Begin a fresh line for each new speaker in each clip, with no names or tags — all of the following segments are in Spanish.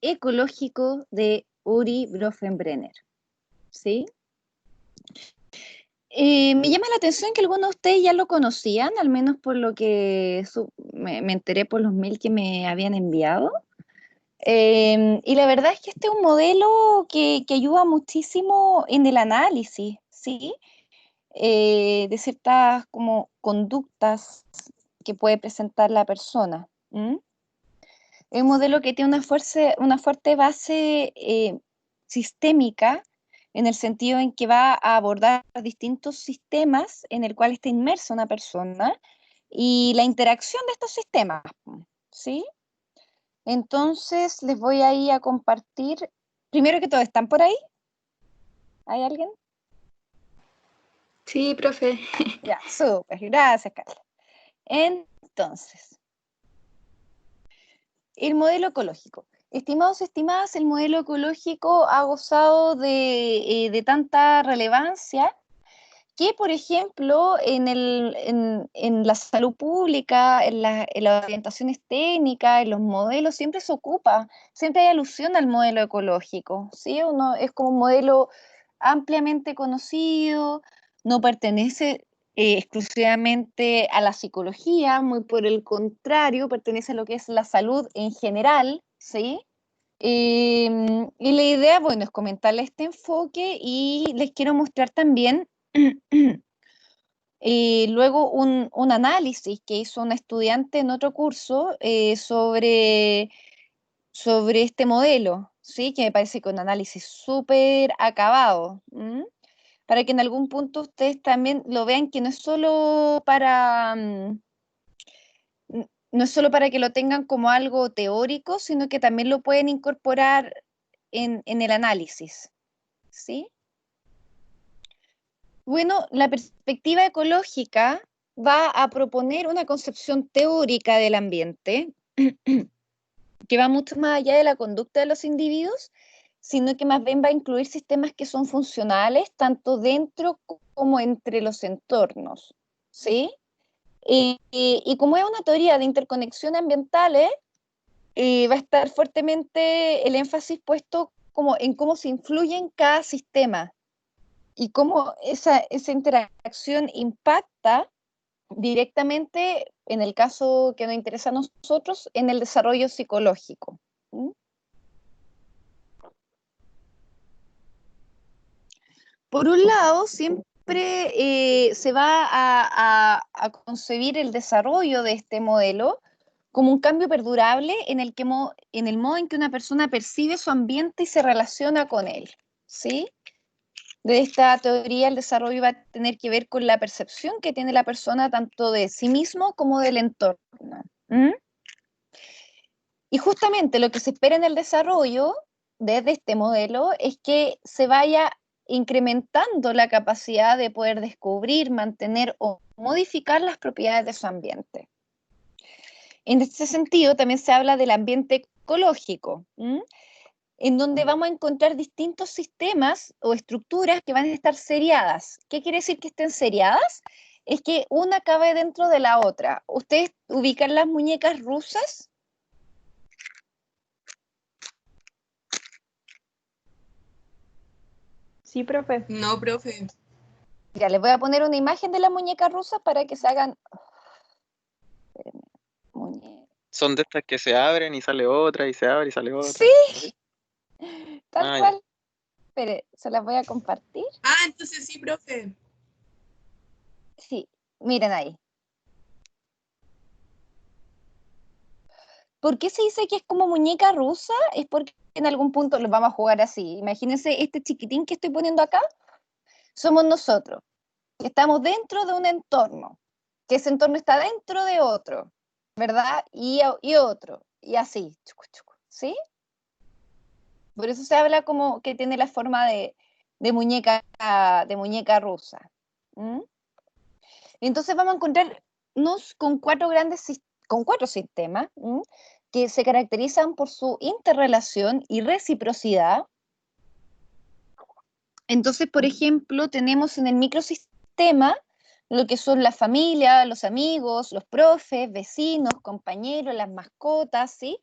ecológico de Uri Bronfenbrenner, ¿sí? Me llama la atención que algunos de ustedes ya lo conocían, al menos por lo que me enteré por los mails que me habían enviado. Y la verdad es que este es un modelo que ayuda muchísimo en el análisis, ¿sí? De ciertas como conductas que puede presentar la persona. ¿M? Es un modelo que tiene una fuerte base sistémica, en el sentido en que va a abordar distintos sistemas en el cual está inmersa una persona y la interacción de estos sistemas, ¿sí? Entonces les voy ahí a compartir, primero que todo, ¿están por ahí? ¿Hay alguien?
Sí, profe.
Ya, súper, gracias, Carla. Entonces, el modelo ecológico. Estimados, estimadas, el modelo ecológico ha gozado de tanta relevancia que, por ejemplo, en la salud pública, en las orientaciones técnicas, en los modelos, siempre se ocupa, siempre hay alusión al modelo ecológico, ¿sí? Es como un modelo ampliamente conocido, no pertenece exclusivamente a la psicología, muy por el contrario, pertenece a lo que es la salud en general, ¿sí? Y la idea, bueno, es comentarles este enfoque y les quiero mostrar también luego un análisis que hizo una estudiante en otro curso sobre este modelo, ¿sí? Que me parece que un análisis súper acabado, ¿m? Para que en algún punto ustedes también lo vean, que no es solo para, no es solo para que lo tengan como algo teórico, sino que también lo pueden incorporar en el análisis, ¿sí? Bueno, la perspectiva ecológica va a proponer una concepción teórica del ambiente que va mucho más allá de la conducta de los individuos, sino que más bien va a incluir sistemas que son funcionales tanto dentro como entre los entornos, ¿sí? Y como es una teoría de interconexión ambientales, va a estar fuertemente el énfasis puesto como en cómo se influye en cada sistema y cómo esa interacción impacta directamente, en el caso que nos interesa a nosotros, en el desarrollo psicológico. ¿Mm? Por un lado, siempre se va a concebir el desarrollo de este modelo como un cambio perdurable en el modo en que una persona percibe su ambiente y se relaciona con él, ¿sí? De esta teoría, el desarrollo va a tener que ver con la percepción que tiene la persona tanto de sí mismo como del entorno. ¿Mm? Y justamente lo que se espera en el desarrollo desde este modelo es que se vaya incrementando la capacidad de poder descubrir, mantener o modificar las propiedades de su ambiente. En este sentido, también se habla del ambiente ecológico, en donde vamos a encontrar distintos sistemas o estructuras que van a estar seriadas. ¿Qué quiere decir que estén seriadas? Es que una cabe dentro de la otra. ¿Ustedes ubican las muñecas rusas?
Sí, profe.
No, profe.
Ya, les voy a poner una imagen de la muñeca rusa para que se hagan... Espérenme,
Son de estas que se abren y sale otra, y se abre y sale otra.
Sí, tal
Ah, ya.
cual. Espere, se las voy a compartir.
Ah, entonces sí, profe.
Sí, miren ahí. ¿Por qué se dice que es como muñeca rusa? Es porque en algún punto los vamos a jugar así. Imagínense este chiquitín que estoy poniendo acá. Somos nosotros, que estamos dentro de un entorno, que ese entorno está dentro de otro, ¿verdad? Y otro, y así, ¿sí? Por eso se habla como que tiene la forma de muñeca, de muñeca rusa. ¿Mm? Entonces vamos a encontrarnos con cuatro sistemas, que se caracterizan por su interrelación y reciprocidad. Entonces, por ejemplo, tenemos en el microsistema lo que son la familia, los amigos, los profes, vecinos, compañeros, las mascotas, ¿sí?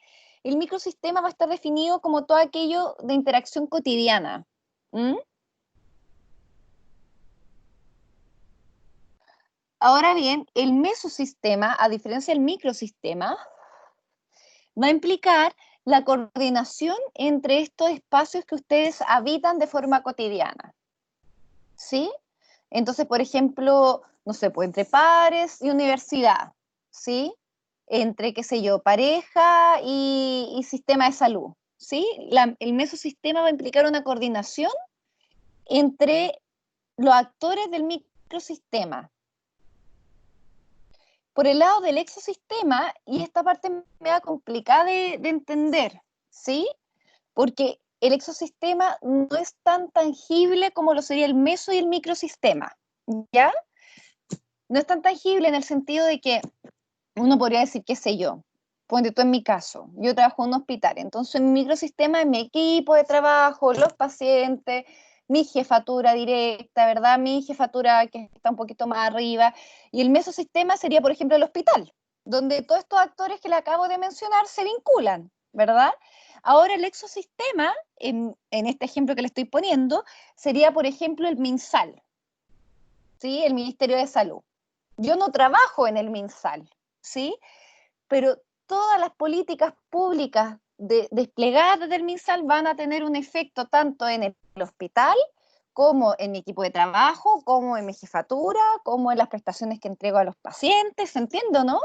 el microsistema va a estar definido como todo aquello de interacción cotidiana. ¿Mm? Ahora bien, el mesosistema, a diferencia del microsistema, va a implicar la coordinación entre estos espacios que ustedes habitan de forma cotidiana. ¿Sí? Entonces, por ejemplo, no sé, pues entre pares y universidad, ¿sí? Entre, qué sé yo, pareja y sistema de salud, ¿sí? El mesosistema va a implicar una coordinación entre los actores del microsistema. Por el lado del exosistema, y esta parte me da complicada de entender, ¿sí? Porque el exosistema no es tan tangible como lo sería el meso y el microsistema, ¿ya? No es tan tangible en el sentido de que uno podría decir, qué sé yo, ponte tú en mi caso, yo trabajo en un hospital, entonces mi microsistema es mi equipo de trabajo, los pacientes, mi jefatura directa, ¿verdad? Mi jefatura que está un poquito más arriba, y el mesosistema sería, por ejemplo, el hospital, donde todos estos actores que le acabo de mencionar se vinculan, ¿verdad? Ahora el exosistema, en este ejemplo que le estoy poniendo, sería, por ejemplo, el MinSal, ¿sí? El Ministerio de Salud. Yo no trabajo en el MinSal, ¿sí? Pero todas las políticas públicas desplegadas desde el MinSal van a tener un efecto tanto en el hospital, como en mi equipo de trabajo, como en mi jefatura, como en las prestaciones que entrego a los pacientes, ¿entiendo, no?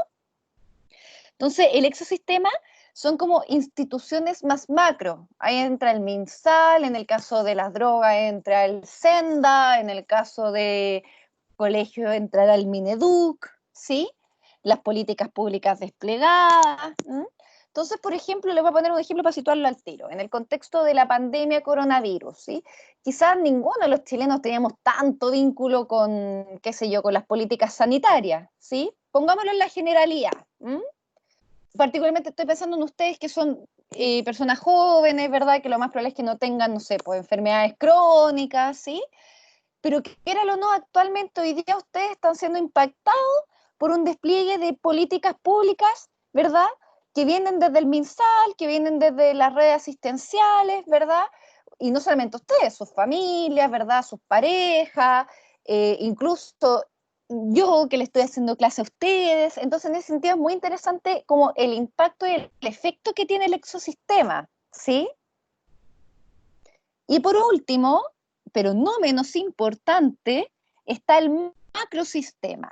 Entonces, el exosistema son como instituciones más macro. Ahí entra el MinSal, en el caso de las drogas entra el SENDA, en el caso de colegio entrará el Mineduc, ¿sí? Las políticas públicas desplegadas. ¿Mm? Entonces, por ejemplo, les voy a poner un ejemplo para situarlo al tiro. En el contexto de la pandemia coronavirus, ¿sí? Quizás ninguno de los chilenos teníamos tanto vínculo con, qué sé yo, con las políticas sanitarias, ¿sí? Pongámoslo en la generalidad. Particularmente estoy pensando en ustedes que son personas jóvenes, ¿verdad? Que lo más probable es que no tengan, no sé, pues enfermedades crónicas, ¿sí? Pero quieralo o no, actualmente hoy día ustedes están siendo impactados por un despliegue de políticas públicas, ¿verdad? Que vienen desde el MinSal, que vienen desde las redes asistenciales, ¿verdad? Y no solamente ustedes, sus familias, ¿verdad? Sus parejas, incluso yo que le estoy haciendo clase a ustedes. Entonces, en ese sentido es muy interesante como el impacto y el efecto que tiene el exosistema, ¿sí? Y por último, pero no menos importante, está el macrosistema.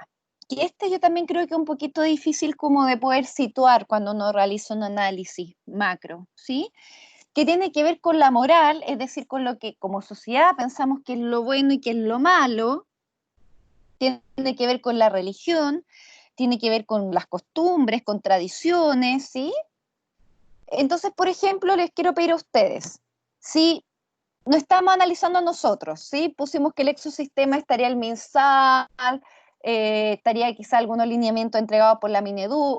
Y este yo también creo que es un poquito difícil como de poder situar cuando uno realiza un análisis macro, ¿sí? Que tiene que ver con la moral, es decir, con lo que como sociedad pensamos que es lo bueno y que es lo malo, tiene que ver con la religión, tiene que ver con las costumbres, con tradiciones, ¿sí? Entonces, por ejemplo, les quiero pedir a ustedes, si no estamos analizando a nosotros, ¿sí? Pusimos que el exosistema estaría el MinSal, estaría quizá algunos lineamientos entregados por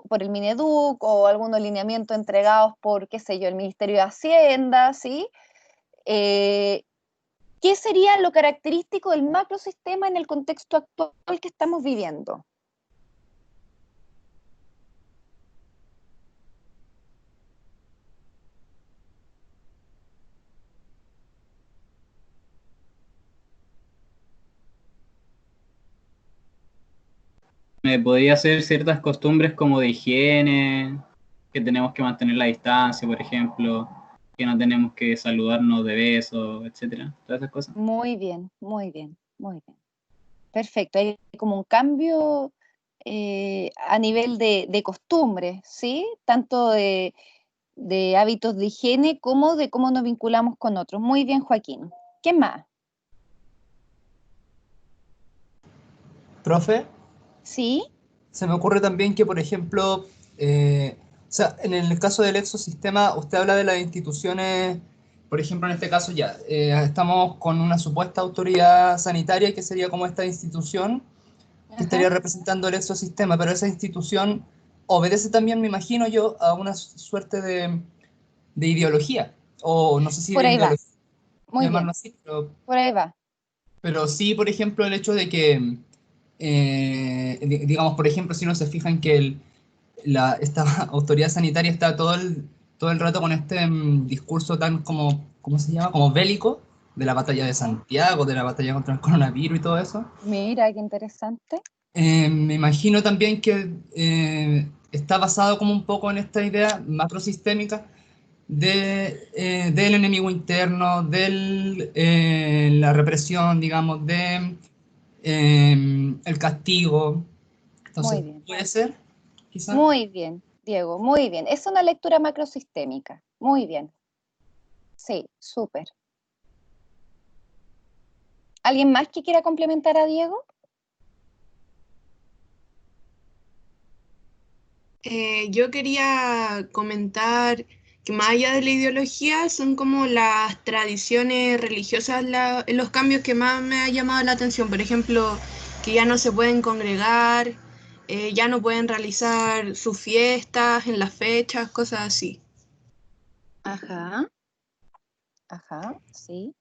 por el Mineduc, o algunos lineamientos entregados por, qué sé yo, el Ministerio de Hacienda, ¿sí? Eh, ¿Qué sería lo característico del macrosistema en el contexto actual que estamos viviendo?
Podría ser ciertas costumbres como de higiene, que tenemos que mantener la distancia, por ejemplo, que no tenemos que saludarnos de besos, etcétera, todas esas cosas.
Muy bien, muy bien, muy bien. Perfecto, hay como un cambio a nivel de costumbres, ¿sí? Tanto de hábitos de higiene como de cómo nos vinculamos con otros. Muy bien, Joaquín. ¿Qué más?
Profe,
¿Sí?
se me ocurre también que, por ejemplo, o sea, en el caso del exosistema, usted habla de las instituciones, por ejemplo, en este caso ya, estamos con una supuesta autoridad sanitaria que sería como esta institución que
Ajá.
estaría representando el exosistema, pero esa institución obedece también, me imagino yo, a una suerte de ideología, o no sé si
Por
de
ahí va.
ideología,
Muy
llamarlo
bien.
así, pero
Por ahí va.
sí, por ejemplo, el hecho de que, digamos, por ejemplo, si uno se fija en que esta autoridad sanitaria está todo el rato con este discurso tan como, ¿cómo se llama? Como bélico, de la batalla de Santiago, de la batalla contra el coronavirus y todo eso.
Mira, qué interesante.
Me imagino también que está basado como un poco en esta idea macrosistémica del enemigo interno, de la represión, digamos, de el castigo.
Muy
Entonces,
bien.
puede ser, quizás.
Muy bien, Diego, muy bien. Es una lectura macrosistémica. Muy bien. Sí, súper. ¿Alguien más que quiera complementar a Diego?
Yo quería comentar que más allá de la ideología son como las tradiciones religiosas los cambios que más me ha llamado la atención. Por ejemplo, que ya no se pueden congregar, ya no pueden realizar sus fiestas en las fechas, cosas así.
Ajá, ajá, sí.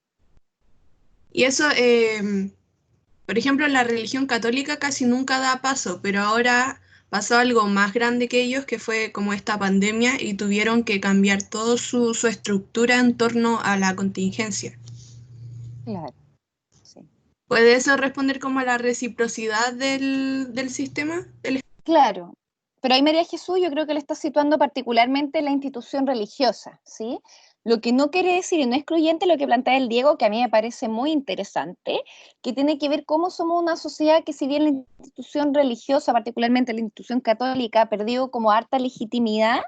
Y eso, por ejemplo, la religión católica casi nunca da paso, pero ahora pasó algo más grande que ellos, que fue como esta pandemia, y tuvieron que cambiar toda su estructura en torno a la contingencia.
Claro, sí.
¿Puede eso responder como a la reciprocidad del sistema?
Claro, pero ahí María Jesús yo creo que le está situando particularmente en la institución religiosa, ¿sí? Lo que no quiere decir y no es excluyente lo que plantea el Diego, que a mí me parece muy interesante, que tiene que ver cómo somos una sociedad que si bien la institución religiosa, particularmente la institución católica, ha perdido como harta legitimidad,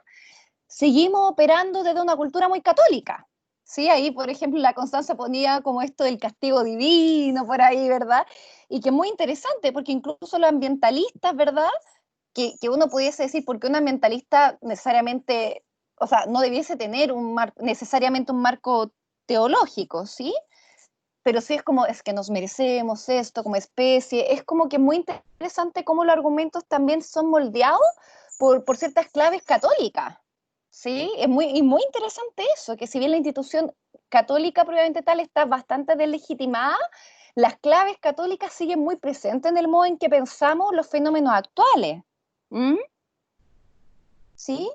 seguimos operando desde una cultura muy católica. Sí, ahí, por ejemplo, la Constanza ponía como esto del castigo divino por ahí, ¿verdad? Y que es muy interesante, porque incluso los ambientalistas, ¿verdad? Que uno pudiese decir, porque un ambientalista necesariamente, o sea, no debiese tener necesariamente un marco teológico, ¿sí? Pero sí es como, es que nos merecemos esto como especie, es como que muy interesante cómo los argumentos también son moldeados por ciertas claves católicas, ¿sí? Y muy interesante eso, que si bien la institución católica propiamente tal está bastante deslegitimada, las claves católicas siguen muy presentes en el modo en que pensamos los fenómenos actuales. ¿Mm? ¿Sí?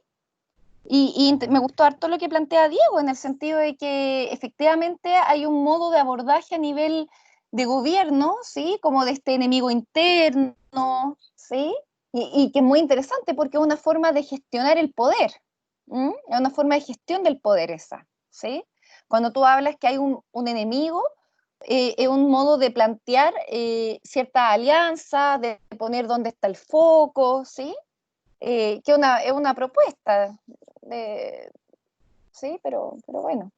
Me gustó harto lo que plantea Diego, en el sentido de que efectivamente hay un modo de abordaje a nivel de gobierno, ¿sí? Como de este enemigo interno, ¿sí? Y que es muy interesante porque es una forma de gestionar el poder, ¿m? Es una forma de gestión del poder esa, ¿sí? Cuando tú hablas que hay un enemigo, es un modo de plantear cierta alianza, de poner dónde está el foco, ¿sí? Que es una propuesta, sí, pero bueno.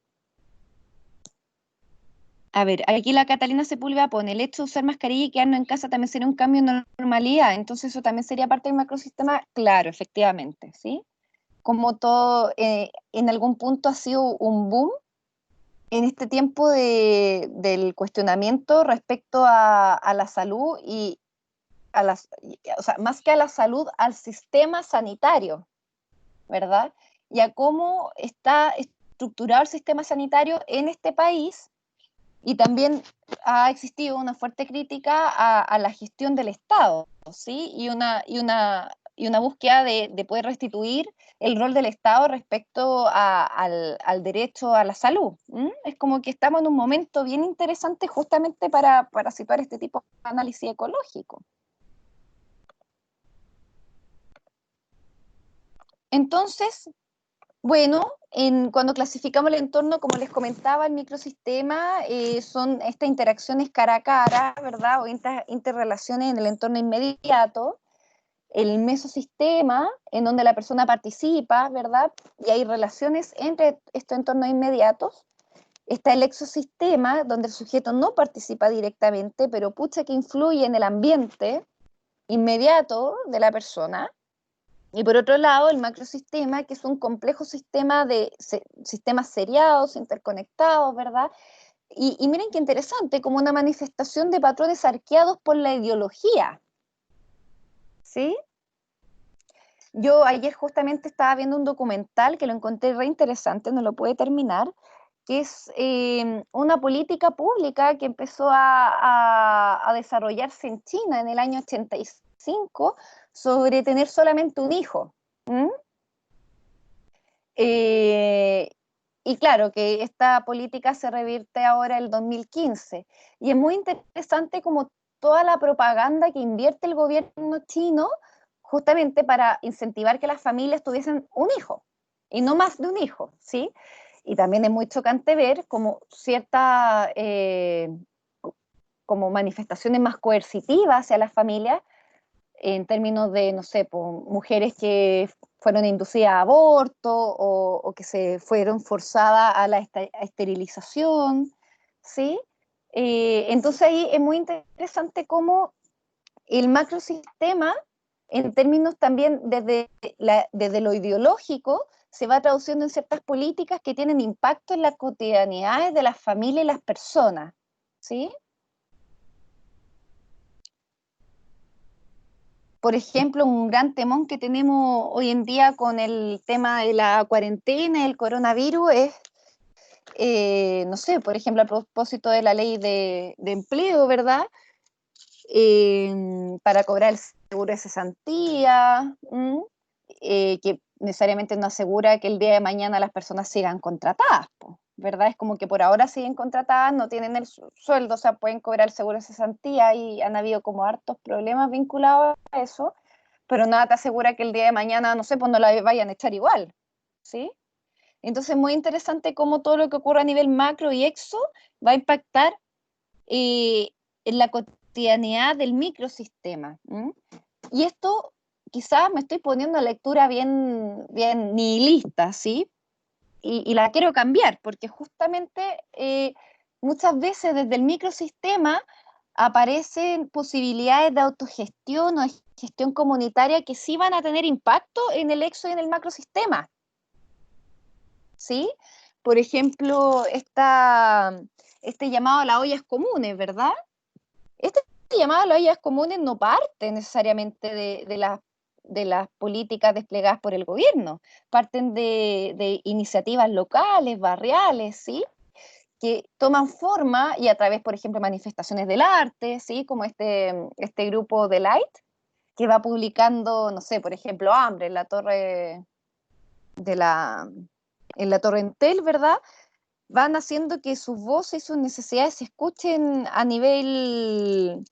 A ver, aquí la Catalina Sepúlveda pone, el hecho de usar mascarilla y quedarnos en casa también sería un cambio de normalidad, entonces eso también sería parte del macrosistema, claro, efectivamente, ¿sí? Como todo, en algún punto ha sido un boom en este tiempo del cuestionamiento respecto a la salud y o sea, más que a la salud, al sistema sanitario, ¿verdad? Y a cómo está estructurado el sistema sanitario en este país, y también ha existido una fuerte crítica a la gestión del Estado, ¿sí? Y una búsqueda de poder restituir el rol del Estado respecto al derecho a la salud. ¿M? Es como que estamos en un momento bien interesante justamente para situar este tipo de análisis ecológico. Entonces, bueno, cuando clasificamos el entorno, como les comentaba, el microsistema son estas interacciones cara a cara, ¿verdad? O interrelaciones en el entorno inmediato. El mesosistema, en donde la persona participa, ¿verdad? Y hay relaciones entre estos entornos inmediatos. Está el exosistema, donde el sujeto no participa directamente, pero pucha que influye en el ambiente inmediato de la persona. Y por otro lado, el macrosistema, que es un complejo sistema de sistemas seriados, interconectados, ¿verdad? Y miren qué interesante, como una manifestación de patrones arqueados por la ideología, ¿sí? Yo ayer justamente estaba viendo un documental que lo encontré re interesante, no lo pude terminar, que es una política pública que empezó a desarrollarse en China en el año 85 sobre tener solamente un hijo. ¿Mm? Y claro, que esta política se revierte ahora el 2015. Y es muy interesante como toda la propaganda que invierte el gobierno chino justamente para incentivar que las familias tuviesen un hijo y no más de un hijo, ¿sí? Y también es muy chocante ver como ciertas como manifestaciones más coercitivas hacia las familias en términos de, no sé, mujeres que fueron inducidas a aborto o que se fueron forzadas a la esterilización, ¿sí? Entonces ahí es muy interesante cómo el macrosistema, en términos también desde lo ideológico, se va traduciendo en ciertas políticas que tienen impacto en las cotidianidades de las familias y las personas, ¿sí? Por ejemplo, un gran temón que tenemos hoy en día con el tema de la cuarentena, el coronavirus, es, no sé, por ejemplo, a propósito de la ley de empleo, ¿verdad? Para cobrar el seguro de cesantía, que necesariamente no asegura que el día de mañana las personas sigan contratadas, ¿verdad? Es como que por ahora siguen contratadas, no tienen el sueldo, o sea, pueden cobrar el seguro de cesantía y han habido como hartos problemas vinculados a eso, pero nada te asegura que el día de mañana, no sé, pues no la vayan a echar igual, ¿sí? Entonces, muy interesante cómo todo lo que ocurre a nivel macro y exo va a impactar en la cotidianidad del microsistema. Y esto quizás me estoy poniendo lectura bien, bien nihilista, ¿sí? Y la quiero cambiar, porque justamente muchas veces desde el microsistema aparecen posibilidades de autogestión o de gestión comunitaria que sí van a tener impacto en el exo y en el macrosistema, ¿sí? Por ejemplo, este llamado a las ollas comunes, ¿verdad? Este llamado a las ollas comunes no parte necesariamente de las políticas desplegadas por el gobierno, parten de iniciativas locales, barriales, ¿sí? Que toman forma y a través, por ejemplo, manifestaciones del arte, ¿sí? Como este grupo de Light, que va publicando, no sé, por ejemplo, Hambre en la torre de en la Torre Entel, ¿verdad? Van haciendo que sus voces y sus necesidades se escuchen a nivel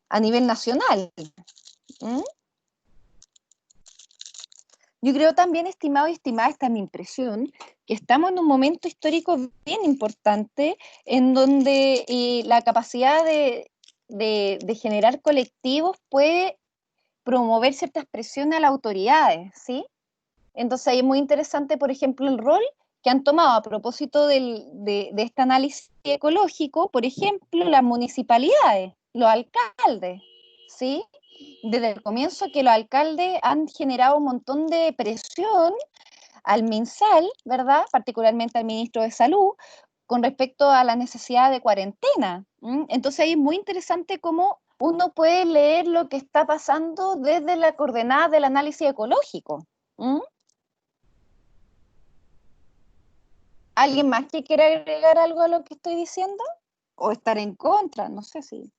nacional. ¿Mm? Yo creo también, estimado y estimada, esta es mi impresión, que estamos en un momento histórico bien importante en donde la capacidad de generar colectivos puede promover ciertas presiones a las autoridades, ¿sí? Entonces ahí es muy interesante, por ejemplo, el rol que han tomado a propósito de este análisis ecológico, por ejemplo, las municipalidades, los alcaldes, ¿sí? Desde el comienzo que los alcaldes han generado un montón de presión al MinSal, ¿verdad? Particularmente al ministro de Salud, con respecto a la necesidad de cuarentena. Entonces ahí es muy interesante cómo uno puede leer lo que está pasando desde la coordenada del análisis ecológico. ¿Alguien más que quiera agregar algo a lo que estoy diciendo? ¿O estar en contra? No sé si...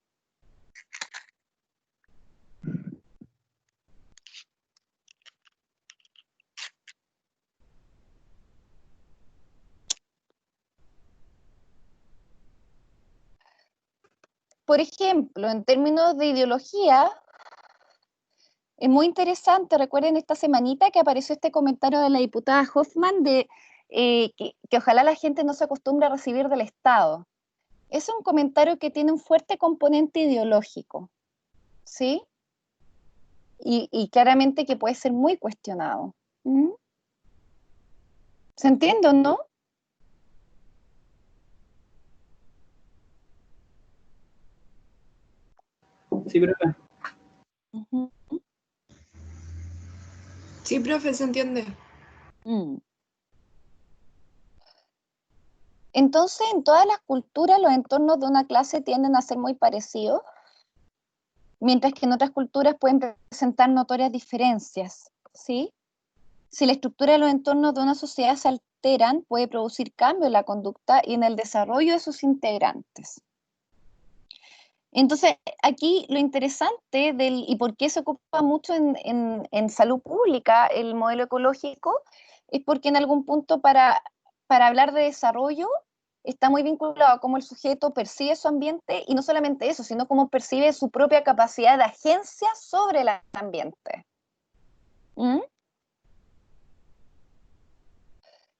Por ejemplo, en términos de ideología, es muy interesante, recuerden esta semanita que apareció este comentario de la diputada Hoffman de que ojalá la gente no se acostumbre a recibir del Estado. Es un comentario que tiene un fuerte componente ideológico, ¿sí? Y claramente que puede ser muy cuestionado. ¿Se entiende o no?
Sí, profe.
Uh-huh.
Sí, profe, se entiende.
Entonces, en todas las culturas, los entornos de una clase tienden a ser muy parecidos, mientras que en otras culturas pueden presentar notorias diferencias, ¿sí? Si la estructura de los entornos de una sociedad se alteran, puede producir cambios en la conducta y en el desarrollo de sus integrantes. Entonces, aquí lo interesante y por qué se ocupa mucho en salud pública el modelo ecológico, es porque en algún punto para para hablar de desarrollo, está muy vinculado a cómo el sujeto percibe su ambiente, y no solamente eso, sino cómo percibe su propia capacidad de agencia sobre el ambiente. ¿Mm?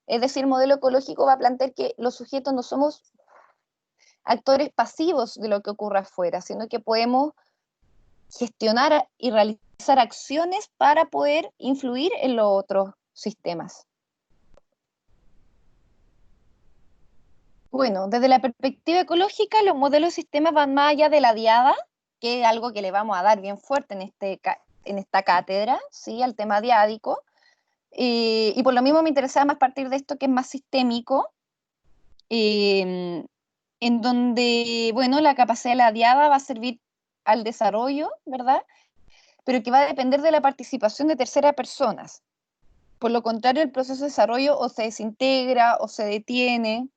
Es decir, el modelo ecológico va a plantear que los sujetos no somos actores pasivos de lo que ocurre afuera, sino que podemos gestionar y realizar acciones para poder influir en los otros sistemas. Bueno, desde la perspectiva ecológica, los modelos de sistemas van más allá de la diada, que es algo que le vamos a dar bien fuerte en esta cátedra, ¿sí? Al tema diádico. Y por lo mismo me interesaba más partir de esto que es más sistémico, en donde, bueno, la capacidad de la diada va a servir al desarrollo, ¿verdad? Pero que va a depender de la participación de terceras personas. Por lo contrario, el proceso de desarrollo o se desintegra o se detiene.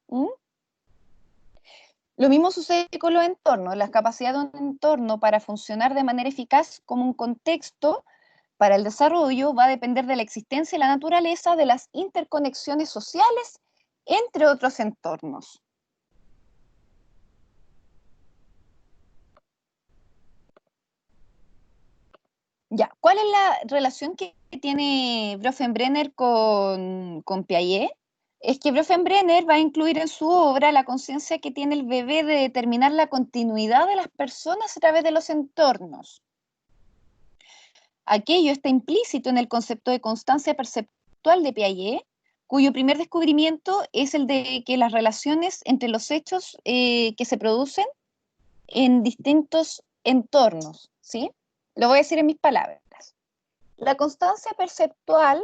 Lo mismo sucede con los entornos. La capacidad de un entorno para funcionar de manera eficaz como un contexto para el desarrollo va a depender de la existencia y la naturaleza de las interconexiones sociales entre otros entornos. Ya, ¿cuál es la relación que tiene Bronfenbrenner con Piaget? Es que Bronfenbrenner va a incluir en su obra la conciencia que tiene el bebé de determinar la continuidad de las personas a través de los entornos. Aquello está implícito en el concepto de constancia perceptual de Piaget, cuyo primer descubrimiento es el de que las relaciones entre los hechos que se producen en distintos entornos, ¿sí? Lo voy a decir en mis palabras. La constancia perceptual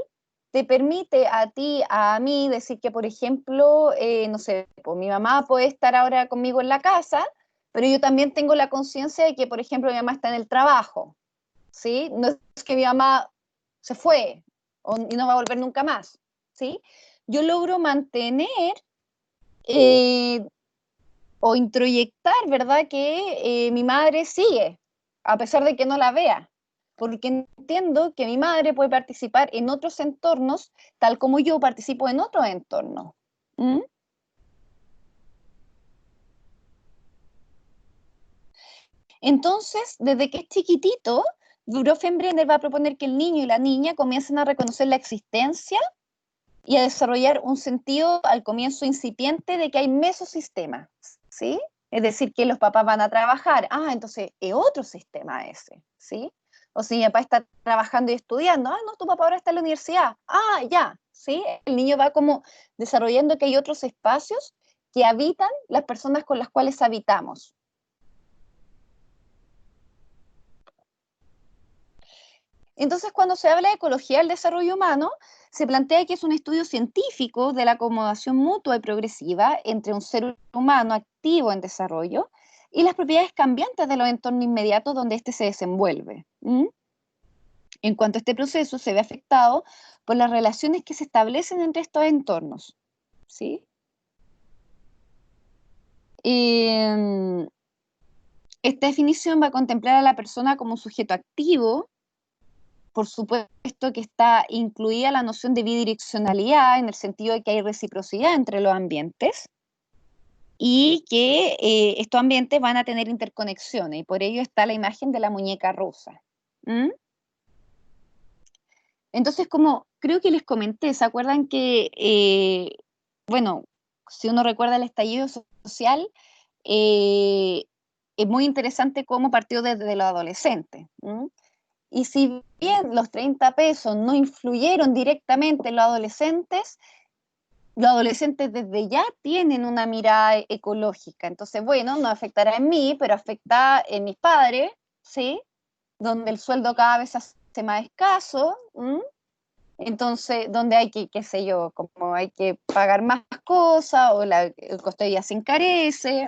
te permite a ti, a mí, decir que, por ejemplo, no sé, pues mi mamá puede estar ahora conmigo en la casa, pero yo también tengo la conciencia de que, por ejemplo, mi mamá está en el trabajo, ¿sí? No es que mi mamá se fue y no va a volver nunca más, ¿sí? Yo logro mantener o introyectar, ¿verdad? Que mi madre sigue, a pesar de que no la vea, porque entiendo que mi madre puede participar en otros entornos, tal como yo participo en otros entornos. ¿Mm? Entonces, desde que es chiquitito, Bronfenbrenner va a proponer que el niño y la niña comiencen a reconocer la existencia y a desarrollar un sentido al comienzo incipiente de que hay mesosistemas, ¿sí? Es decir, que los papás van a trabajar. Entonces es otro sistema ese, ¿sí? O si mi papá está trabajando y estudiando, no, tu papá ahora está en la universidad. Ya, ¿sí? El niño va como desarrollando que hay otros espacios que habitan las personas con las cuales habitamos. Entonces, cuando se habla de ecología del desarrollo humano, se plantea que es un estudio científico de la acomodación mutua y progresiva entre un ser humano activo en desarrollo y las propiedades cambiantes de los entornos inmediatos donde éste se desenvuelve. En cuanto a este proceso, se ve afectado por las relaciones que se establecen entre estos entornos, ¿sí? Esta definición va a contemplar a la persona como un sujeto activo. Por supuesto que está incluida la noción de bidireccionalidad en el sentido de que hay reciprocidad entre los ambientes y que estos ambientes van a tener interconexiones, y por ello está la imagen de la muñeca rusa. Entonces, como creo que les comenté, ¿se acuerdan que, bueno, si uno recuerda el estallido social, es muy interesante cómo partió desde los adolescentes? Y si bien los 30 pesos no influyeron directamente en los adolescentes desde ya tienen una mirada ecológica. Entonces, bueno, no afectará en mí, pero afecta en mis padres, ¿sí? Donde el sueldo cada vez se hace más escaso. Entonces, donde hay que, qué sé yo, como hay que pagar más cosas o el costo de vida se encarece.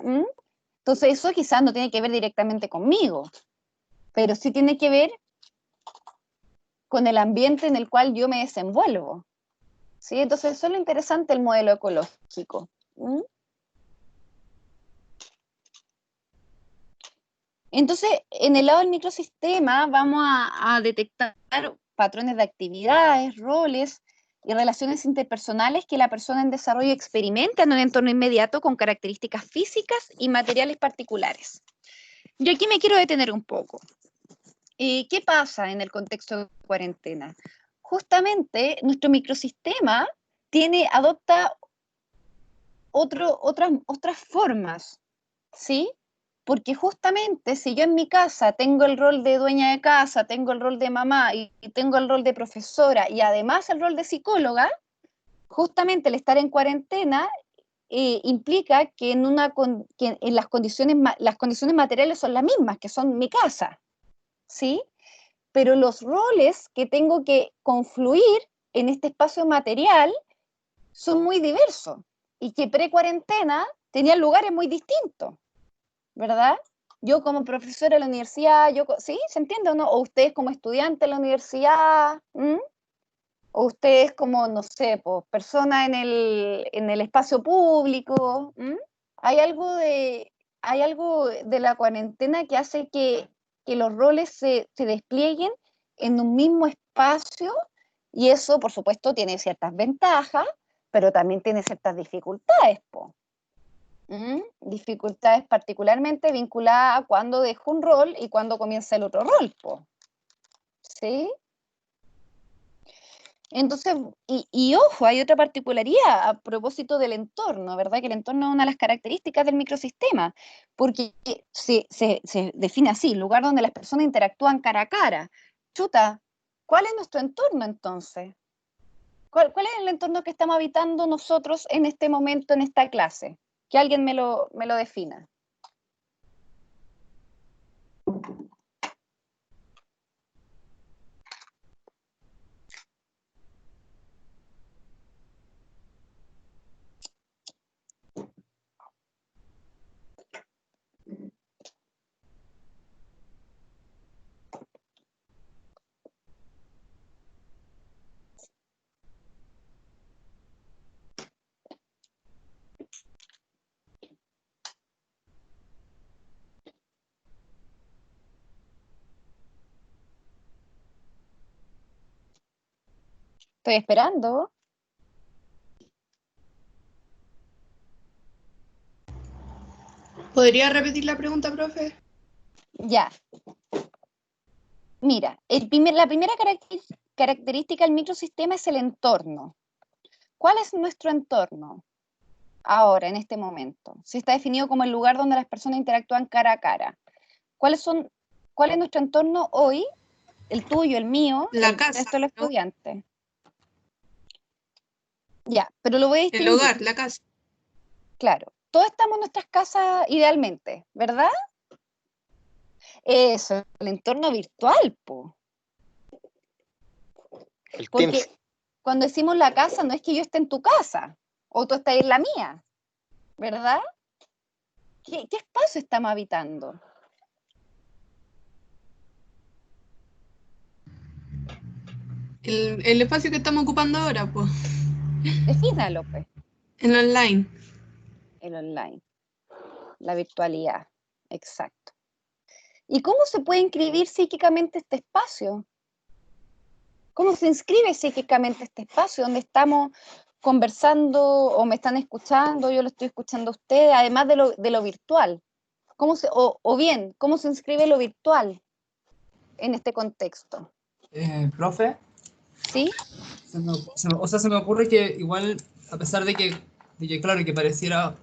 Entonces, eso quizás no tiene que ver directamente conmigo, pero sí tiene que ver con el ambiente en el cual yo me desenvuelvo, ¿sí? Entonces, eso es lo interesante del modelo ecológico. Entonces, en el lado del microsistema vamos a detectar patrones de actividades, roles y relaciones interpersonales que la persona en desarrollo experimenta en un entorno inmediato con características físicas y materiales particulares. Yo aquí me quiero detener un poco. ¿Qué pasa en el contexto de cuarentena? Justamente nuestro microsistema adopta otras formas, ¿sí? Porque justamente si yo en mi casa tengo el rol de dueña de casa, tengo el rol de mamá y tengo el rol de profesora y además el rol de psicóloga, justamente el estar en cuarentena implica que en las condiciones materiales son las mismas, que son mi casa, ¿sí? Pero los roles que tengo que confluir en este espacio material son muy diversos y que pre-cuarentena tenían lugares muy distintos, ¿verdad? Yo como profesora de la universidad, ¿sí? ¿Se entiende o no? O ustedes como estudiantes de la universidad, ¿m? O ustedes como, no sé, pues, persona en el espacio público, ¿m? Hay algo de la cuarentena que hace que los roles se desplieguen en un mismo espacio y eso, por supuesto, tiene ciertas ventajas, pero también tiene ciertas dificultades, po. Dificultades particularmente vinculadas a cuando dejo un rol y cuando comienza el otro rol, po. ¿Sí? Entonces, y ojo, hay otra particularidad a propósito del entorno, ¿verdad? Que el entorno es una de las características del microsistema, porque se define así, lugar donde las personas interactúan cara a cara. Chuta, ¿cuál es nuestro entorno entonces? ¿Cuál es el entorno que estamos habitando nosotros en este momento, en esta clase? Que alguien me lo defina. Estoy esperando.
¿Podría repetir la pregunta, profe?
Ya. Mira, la primera característica del microsistema es el entorno. ¿Cuál es nuestro entorno ahora, en este momento? Si está definido como el lugar donde las personas interactúan cara a cara. ¿Cuál es nuestro entorno hoy? El tuyo, el mío,
La casa,
resto de los
¿no?
estudiantes. Ya, pero lo voy a
El
distinguir.
hogar, la casa.
Claro, todos estamos en nuestras casas idealmente, ¿verdad? Eso, el entorno virtual, po.
El
Porque
Teams.
cuando decimos la casa, no es que yo esté en tu casa o tú estás en la mía, ¿verdad? ¿Qué espacio estamos habitando?
El espacio que estamos ocupando ahora, pues,
Defínalo, pues,
en online.
el online, la virtualidad, exacto. ¿Y cómo se puede inscribir psíquicamente este espacio? ¿Cómo se inscribe psíquicamente este espacio donde estamos conversando o me están escuchando, yo lo estoy escuchando a ustedes, además de lo virtual? O bien, ¿cómo se inscribe lo virtual en este contexto?
Profe,
¿Sí?
se me ocurre que igual, a pesar de que claro, que pareciera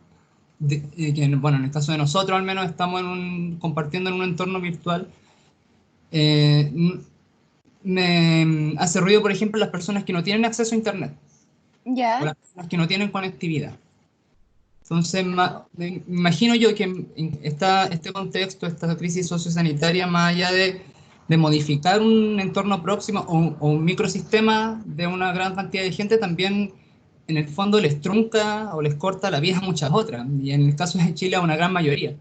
que, bueno, en el caso de nosotros al menos estamos compartiendo en un entorno virtual, me hace ruido, por ejemplo, las personas que no tienen acceso a Internet o
¿Ya?
las personas que no tienen conectividad. Entonces, me imagino yo que en este contexto, esta crisis sociosanitaria, más allá de modificar un entorno próximo o un microsistema de una gran cantidad de gente, también en el fondo les trunca o les corta la vida a muchas otras, y en el caso de Chile a una gran mayoría.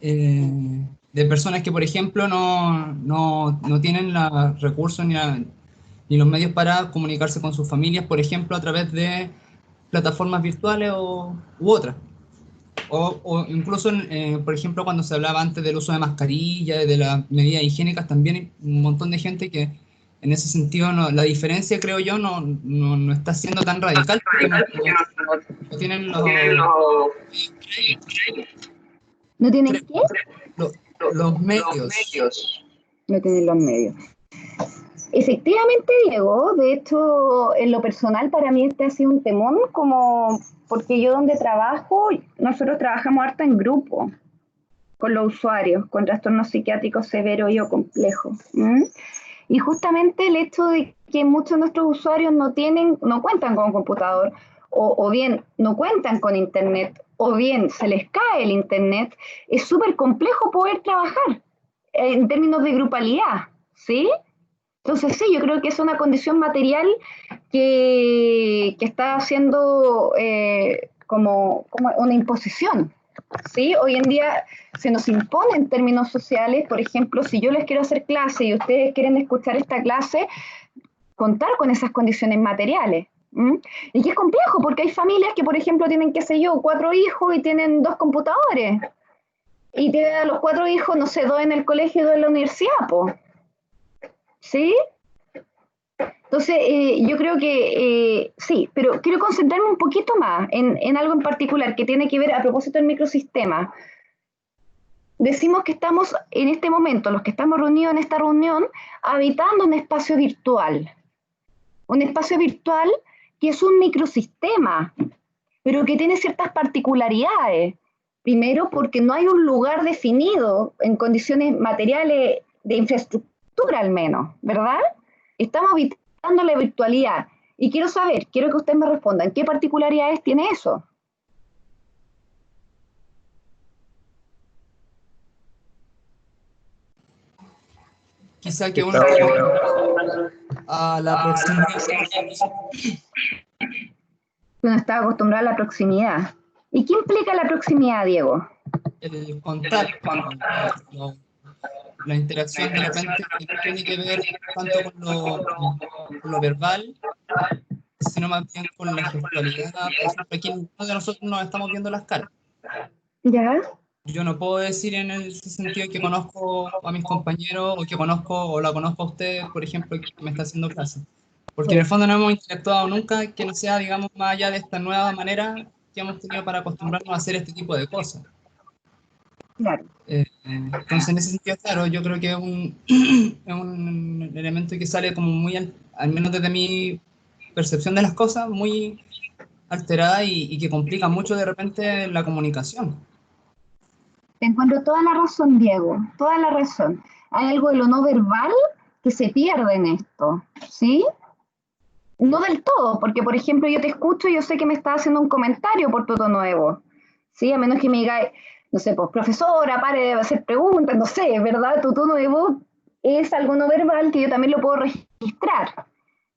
De personas que, por ejemplo, no tienen los recursos ni los medios para comunicarse con sus familias, por ejemplo, a través de plataformas virtuales u otras. O incluso, por ejemplo, cuando se hablaba antes del uso de mascarillas, de las medidas higiénicas, también hay un montón de gente que en ese sentido, la diferencia, creo yo, no está siendo tan radical, porque no tienen
¿No tienen qué?
los medios.
No tienen los medios. Efectivamente, Diego, de hecho, en lo personal para mí este ha sido un temón, como porque yo donde trabajo, nosotros trabajamos harto en grupo con los usuarios, con trastornos psiquiátricos severos y o complejos. Y justamente el hecho de que muchos de nuestros usuarios no cuentan con computador, o bien no cuentan con internet, o bien se les cae el internet, es súper complejo poder trabajar en términos de grupalidad, ¿sí? Entonces sí, yo creo que es una condición material que está haciendo como una imposición, ¿sí? Hoy en día se nos impone en términos sociales, por ejemplo, si yo les quiero hacer clase y ustedes quieren escuchar esta clase, contar con esas condiciones materiales. Y que es complejo, porque hay familias que, por ejemplo, tienen, qué sé yo, 4 hijos y tienen 2 computadores. Y tienen a los 4 hijos, no sé, 2 en el colegio y 2 en la universidad, po. ¿Sí? Entonces, yo creo que sí, pero quiero concentrarme un poquito más en algo en particular que tiene que ver a propósito del microsistema. Decimos que estamos en este momento, los que estamos reunidos en esta reunión, habitando un espacio virtual. Un espacio virtual que es un microsistema, pero que tiene ciertas particularidades. Primero, porque no hay un lugar definido en condiciones materiales de infraestructura al menos, ¿verdad? Estamos habitando la virtualidad. Y quiero que ustedes me respondan, ¿qué particularidades tiene eso?
Quizá que uno a la proximidad.
Uno está acostumbrado a la proximidad. ¿Y qué implica la proximidad, Diego?
El contacto, la interacción de repente que no tiene que ver tanto con lo verbal, sino más bien con la gestualidad. Por ejemplo, aquí ninguno de nosotros nos estamos viendo las caras.
¿Ya?
Yo no puedo decir en ese sentido que conozco a mis compañeros o que conozco o la conozco a usted, por ejemplo, que me está haciendo clase. Porque en el fondo no hemos interactuado nunca que no sea, digamos, más allá de esta nueva manera que hemos tenido para acostumbrarnos a hacer este tipo de cosas.
Claro.
Entonces, en ese sentido, claro, yo creo que es un elemento que sale como muy, al menos desde mi percepción de las cosas, muy alterada y que complica mucho de repente la comunicación.
Te encuentro toda la razón, Diego, toda la razón. Hay algo de lo no verbal que se pierde en esto, ¿sí? No del todo, porque por ejemplo yo te escucho y yo sé que me estás haciendo un comentario por tu tono de voz, ¿sí? A menos que me diga, no sé, pues profesora, pare de hacer preguntas, no sé, ¿verdad? Tu tono de voz es algo no verbal que yo también lo puedo registrar,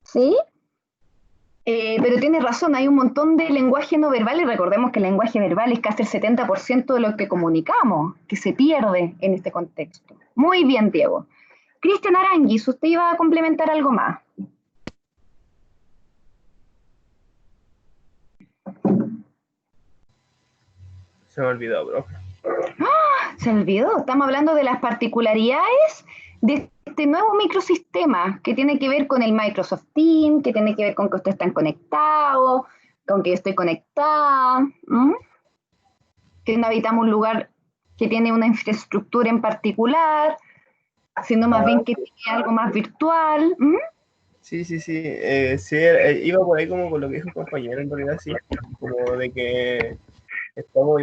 ¿sí? Pero tienes razón, hay un montón de lenguaje no verbal y recordemos que el lenguaje verbal es casi el 70% de lo que comunicamos, que se pierde en este contexto. Muy bien, Diego. Cristian Aranguis, usted iba a complementar algo más.
Se me olvidó, bro.
Se olvidó, estamos hablando de las particularidades de este nuevo microsistema que tiene que ver con el Microsoft Teams, que tiene que ver con que ustedes están conectados, con que yo estoy conectada, que no habitamos un lugar que tiene una infraestructura en particular, sino más bien que tiene algo más virtual.
Sí. Sí, iba por ahí como con lo que dijo el compañero, en realidad sí, como de que estamos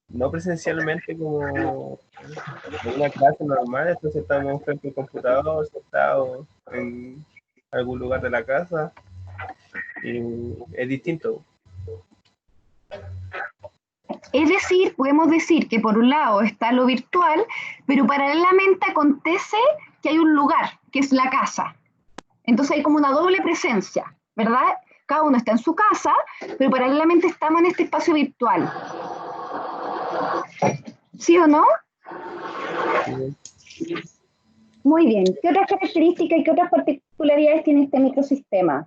no presencialmente como en una clase normal, entonces estamos frente al computador, sentados en algún lugar de la casa, y es distinto.
Es decir, podemos decir que por un lado está lo virtual, pero paralelamente acontece que hay un lugar, que es la casa. Entonces hay como una doble presencia, ¿verdad? Cada uno está en su casa, pero paralelamente estamos en este espacio virtual. ¿Sí o no? Muy bien. ¿Qué otras características y qué otras particularidades tiene este microsistema?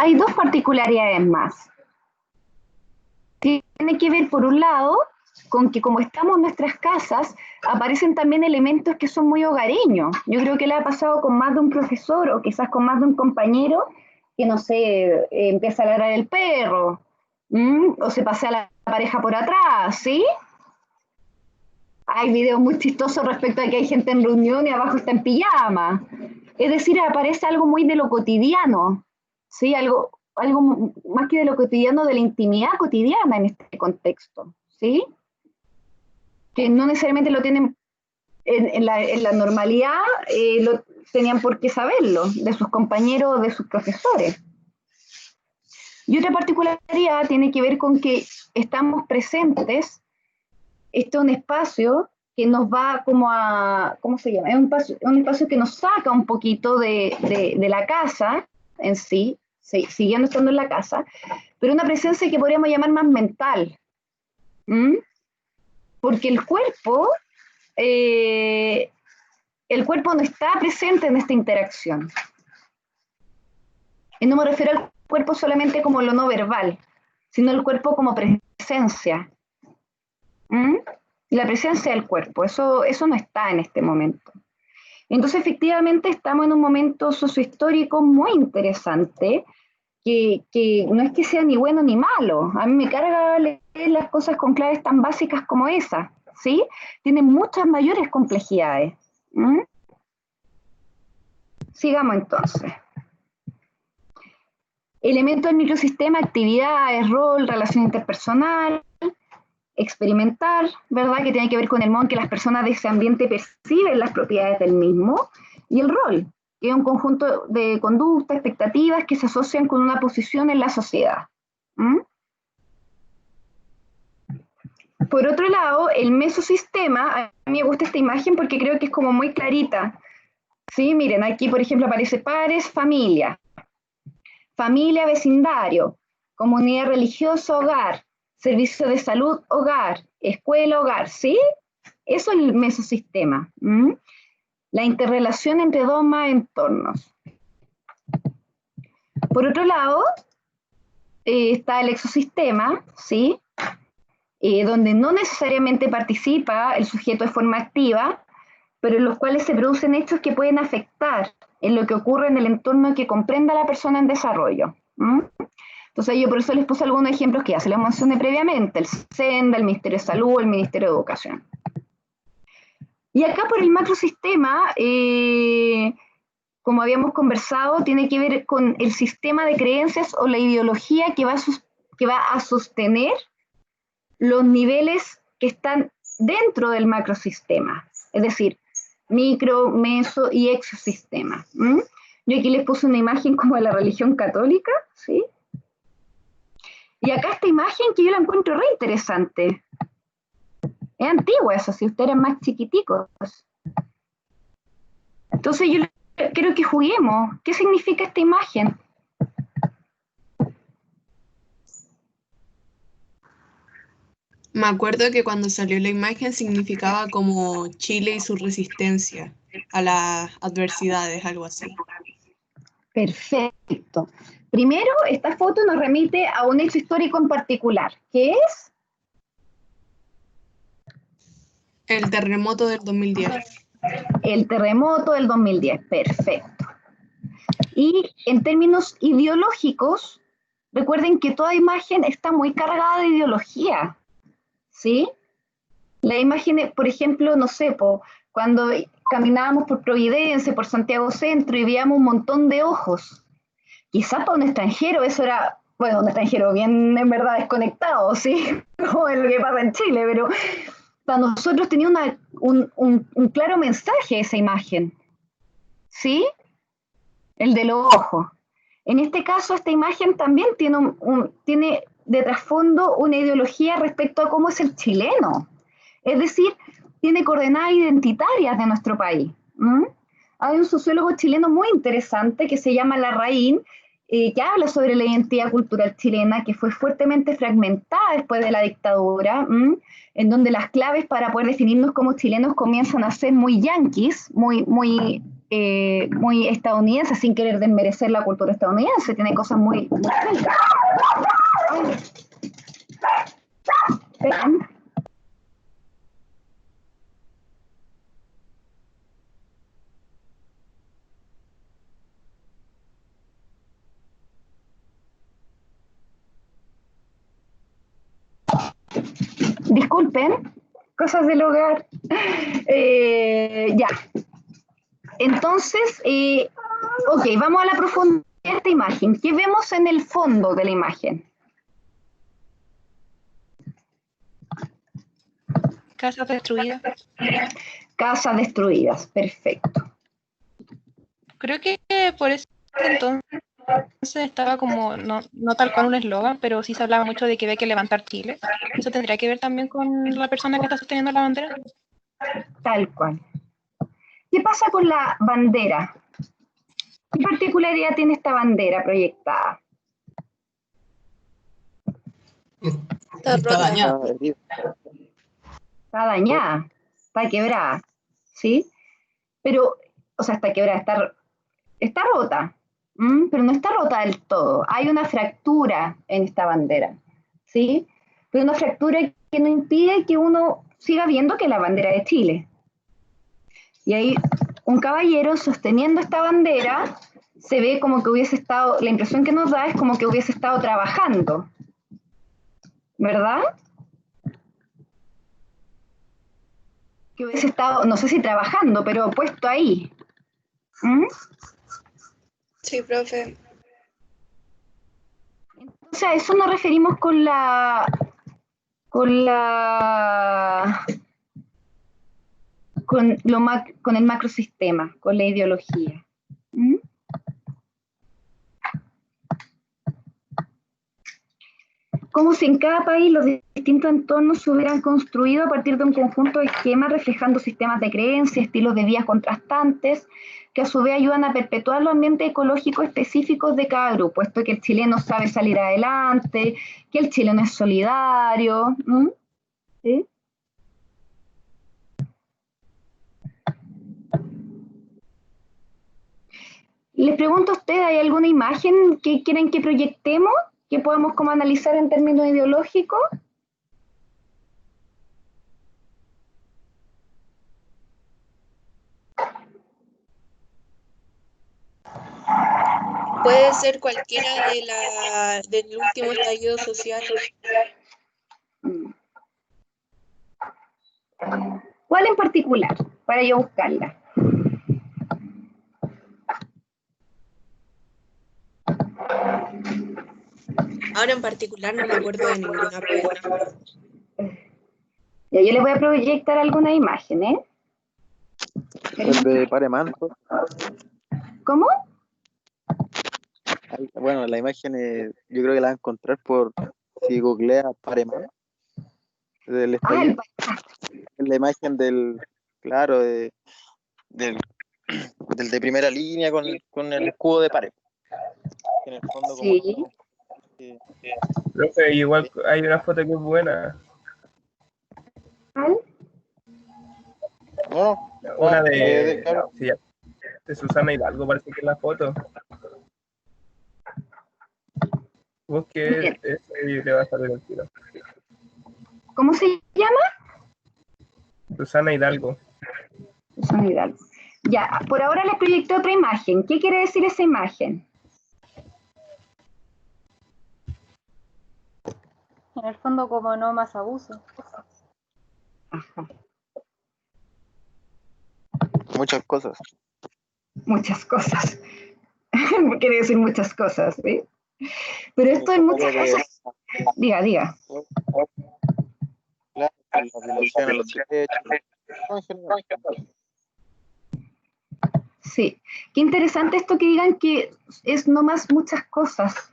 Hay dos particularidades más. Tiene que ver, por un lado, con que como estamos en nuestras casas, aparecen también elementos que son muy hogareños. Yo creo que le ha pasado con más de un profesor o quizás con más de un compañero que, no sé, empieza a ladrar el perro, o se pasea la pareja por atrás, ¿sí? Hay videos muy chistosos respecto a que hay gente en reunión y abajo está en pijama. Es decir, aparece algo muy de lo cotidiano, ¿sí? Algo más que de lo cotidiano, de la intimidad cotidiana en este contexto, ¿sí? Que no necesariamente lo tienen en la normalidad, tenían por qué saberlo, de sus compañeros, de sus profesores. Y otra particularidad tiene que ver con que estamos presentes. Este es un espacio que nos va como a, ¿cómo se llama? Es un espacio que nos saca un poquito de la casa en sí, siguiendo estando en la casa, pero una presencia que podríamos llamar más mental. Porque el cuerpo no está presente en esta interacción. Y no me refiero al cuerpo solamente como lo no verbal, sino el cuerpo como presencia. La presencia del cuerpo, eso no está en este momento. Entonces, efectivamente, estamos en un momento sociohistórico muy interesante, que no es que sea ni bueno ni malo. A mí me carga leer las cosas con claves tan básicas como esas, ¿sí? Tienen muchas mayores complejidades. Sigamos entonces. Elementos del microsistema, actividades, rol, relación interpersonal, experimentar, ¿verdad? Que tiene que ver con el modo en que las personas de ese ambiente perciben las propiedades del mismo, y el rol, que es un conjunto de conductas, expectativas que se asocian con una posición en la sociedad. Por otro lado, el mesosistema, a mí me gusta esta imagen porque creo que es como muy clarita. ¿Sí? Miren, aquí por ejemplo aparece pares, familia, familia, vecindario, comunidad religiosa, hogar, servicio de salud, hogar, escuela, hogar, ¿sí? Eso es el mesosistema. La interrelación entre dos más entornos. Por otro lado, está el exosistema, ¿sí? Donde no necesariamente participa el sujeto de forma activa, pero en los cuales se producen hechos que pueden afectar en lo que ocurre en el entorno que comprenda a la persona en desarrollo. Entonces yo por eso les puse algunos ejemplos que ya se les mencioné previamente, el SENDA, el Ministerio de Salud, el Ministerio de Educación. Y acá por el macrosistema, como habíamos conversado, tiene que ver con el sistema de creencias o la ideología que va a sostener los niveles que están dentro del macrosistema, es decir, micro, meso y exosistema. Yo aquí les puse una imagen como de la religión católica, ¿sí? Y acá esta imagen que yo la encuentro re interesante. Es antigua eso, si ustedes eran más chiquiticos. Entonces yo quiero que juguemos. ¿Qué significa esta imagen?
Me acuerdo que cuando salió la imagen significaba como Chile y su resistencia a las adversidades, algo así.
Perfecto. Primero, esta foto nos remite a un hecho histórico en particular, que es
El terremoto del 2010.
el terremoto del 2010. Perfecto. Y en términos ideológicos, recuerden que toda imagen está muy cargada de ideología, ¿sí? La imagen, por ejemplo, no sé, cuando caminábamos por Providencia, por Santiago Centro y veíamos un montón de ojos. Quizás para un extranjero eso era, bueno, un extranjero bien en verdad desconectado, ¿sí? Como lo que pasa en Chile, pero para nosotros tenía un claro mensaje esa imagen, ¿sí? El de los ojos. En este caso, esta imagen también tiene de trasfondo una ideología respecto a cómo es el chileno. Es decir, tiene coordenadas identitarias de nuestro país. Hay un sociólogo chileno muy interesante que se llama Larraín, que habla sobre la identidad cultural chilena, que fue fuertemente fragmentada después de la dictadura, en donde las claves para poder definirnos como chilenos comienzan a ser muy yanquis, muy estadounidenses, sin querer desmerecer la cultura estadounidense, tiene cosas muy ricas. Vean. Disculpen, cosas del hogar. Ya. Entonces, ok, vamos a la profundidad de esta imagen. ¿Qué vemos en el fondo de la imagen?
Casas destruidas.
Casas destruidas, perfecto.
Creo que por ese entonces estaba como, no tal cual un eslogan, pero sí se hablaba mucho de que había que levantar Chile. ¿Eso tendría que ver también con la persona que está sosteniendo la bandera?
Tal cual. ¿Qué pasa con la bandera? ¿Qué particularidad tiene esta bandera proyectada?
Está dañada.
Está dañada, está quebrada, ¿sí? Pero, o sea, está quebrada, está rota, pero no está rota del todo. Hay una fractura en esta bandera, ¿sí? Pero una fractura que no impide que uno siga viendo que es la bandera de Chile. Y hay un caballero sosteniendo esta bandera, se ve como que hubiese estado, la impresión que nos da es como que hubiese estado trabajando, ¿verdad? Que hubiese estado, no sé si trabajando, pero puesto ahí.
Sí, profe.
Entonces a eso nos referimos con el macrosistema, con la ideología. Como si en cada país los distintos entornos se hubieran construido a partir de un conjunto de esquemas reflejando sistemas de creencias, estilos de vida contrastantes, que a su vez ayudan a perpetuar los ambientes ecológicos específicos de cada grupo, puesto que el chileno sabe salir adelante, que el chileno es solidario. ¿Sí? Les pregunto a ustedes, ¿hay alguna imagen que quieren que proyectemos, que podamos como analizar en términos ideológicos?
Puede ser cualquiera del último estallido social.
¿Cuál en particular? Para yo buscarla.
Ahora en particular no me acuerdo de ninguna.
Ya, yo les voy a proyectar alguna imagen, ¿eh?
El de Paremanto.
¿Cómo?
Bueno, la imagen yo creo que la va a encontrar si googlea Paremanto. Del estallido. La imagen del de primera línea con el escudo de Pare. En el fondo
sí.
Profe, igual hay una foto que es buena.
¿Cuál?
No,
Una
claro.
de Susana Hidalgo, parece que es la foto. Busque eso y le va a salir el tiro.
¿Cómo se llama?
Susana Hidalgo.
Susana Hidalgo. Ya, por ahora les proyecté otra imagen. ¿Qué quiere decir esa imagen?
En el fondo, como no más abuso.
Ajá.
Muchas cosas.
Muchas cosas. Quiere decir muchas cosas, ¿sí? Pero esto es muchas cosas. Diga.
Claro, la violación a los derechos.
Sí. Qué interesante esto que digan que es no más muchas cosas.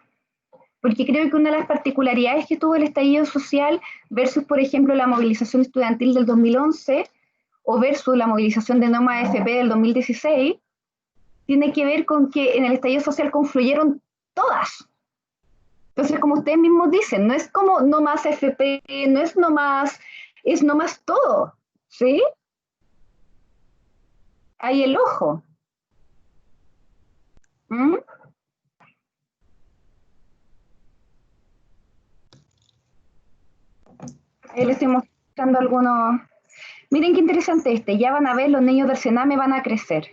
Porque creo que una de las particularidades que tuvo el estallido social versus, por ejemplo, la movilización estudiantil del 2011 o versus la movilización de Noma AFP del 2016, tiene que ver con que en el estallido social confluyeron
todas. Entonces, como ustedes mismos dicen, no es como no más FP, no es no más, es no más todo, ¿sí? Hay el ojo. ¿Mm? Ahí les estoy mostrando algunos. Miren qué interesante este. Ya van a ver, los niños del Sename van a crecer.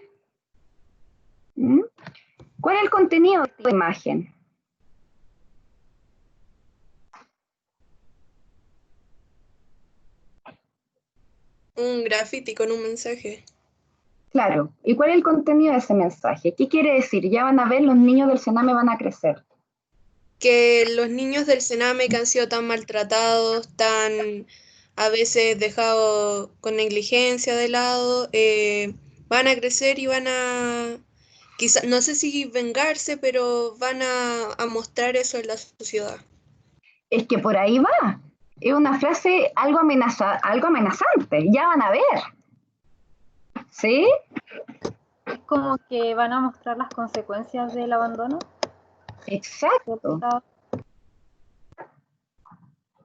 ¿Mm? ¿Cuál es el contenido de esta imagen?
Un graffiti con un mensaje.
Claro. ¿Y cuál es el contenido de ese mensaje? ¿Qué quiere decir? Ya van a ver, los niños del Sename van a crecer.
Que los niños del Sename que han sido tan maltratados, tan a veces dejados con negligencia de lado, van a crecer y van a, quizá, no sé si vengarse, pero van a mostrar eso en la sociedad.
Es que por ahí va. Es una frase algo amenazante. Ya van a ver. ¿Sí?
Es como que van a mostrar las consecuencias del abandono.
Exacto.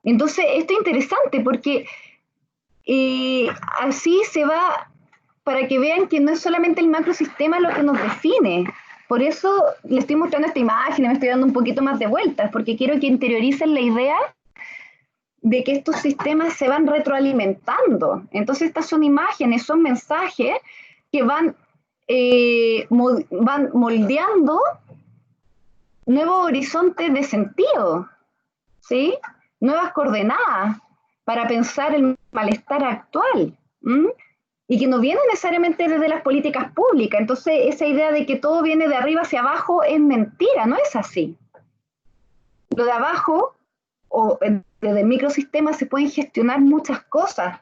Entonces, esto es interesante porque así se va, para que vean que no es solamente el macrosistema lo que nos define. Por eso les estoy mostrando esta imagen y me estoy dando un poquito más de vueltas, porque quiero que interioricen la idea de que estos sistemas se van retroalimentando. Entonces, estas son imágenes, son mensajes que van moldeando nuevos horizontes de sentido, ¿sí? Nuevas coordenadas para pensar el malestar actual, ¿m? Y que no viene necesariamente desde las políticas públicas. Entonces, esa idea de que todo viene de arriba hacia abajo es mentira, no es así. Lo de abajo, o desde el microsistema, se pueden gestionar muchas cosas,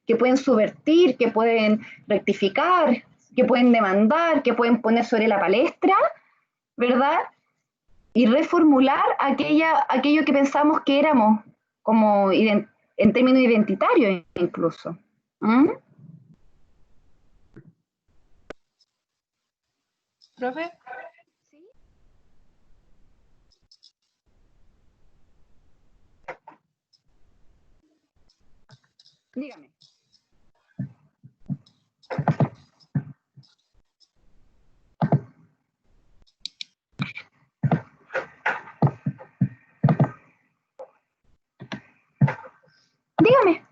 que pueden subvertir, que pueden rectificar, que pueden demandar, que pueden poner sobre la palestra, ¿verdad? Y reformular aquello que pensamos que éramos, como en términos identitarios incluso. ¿Mm?
¿Profe?
Dígame. Dígame.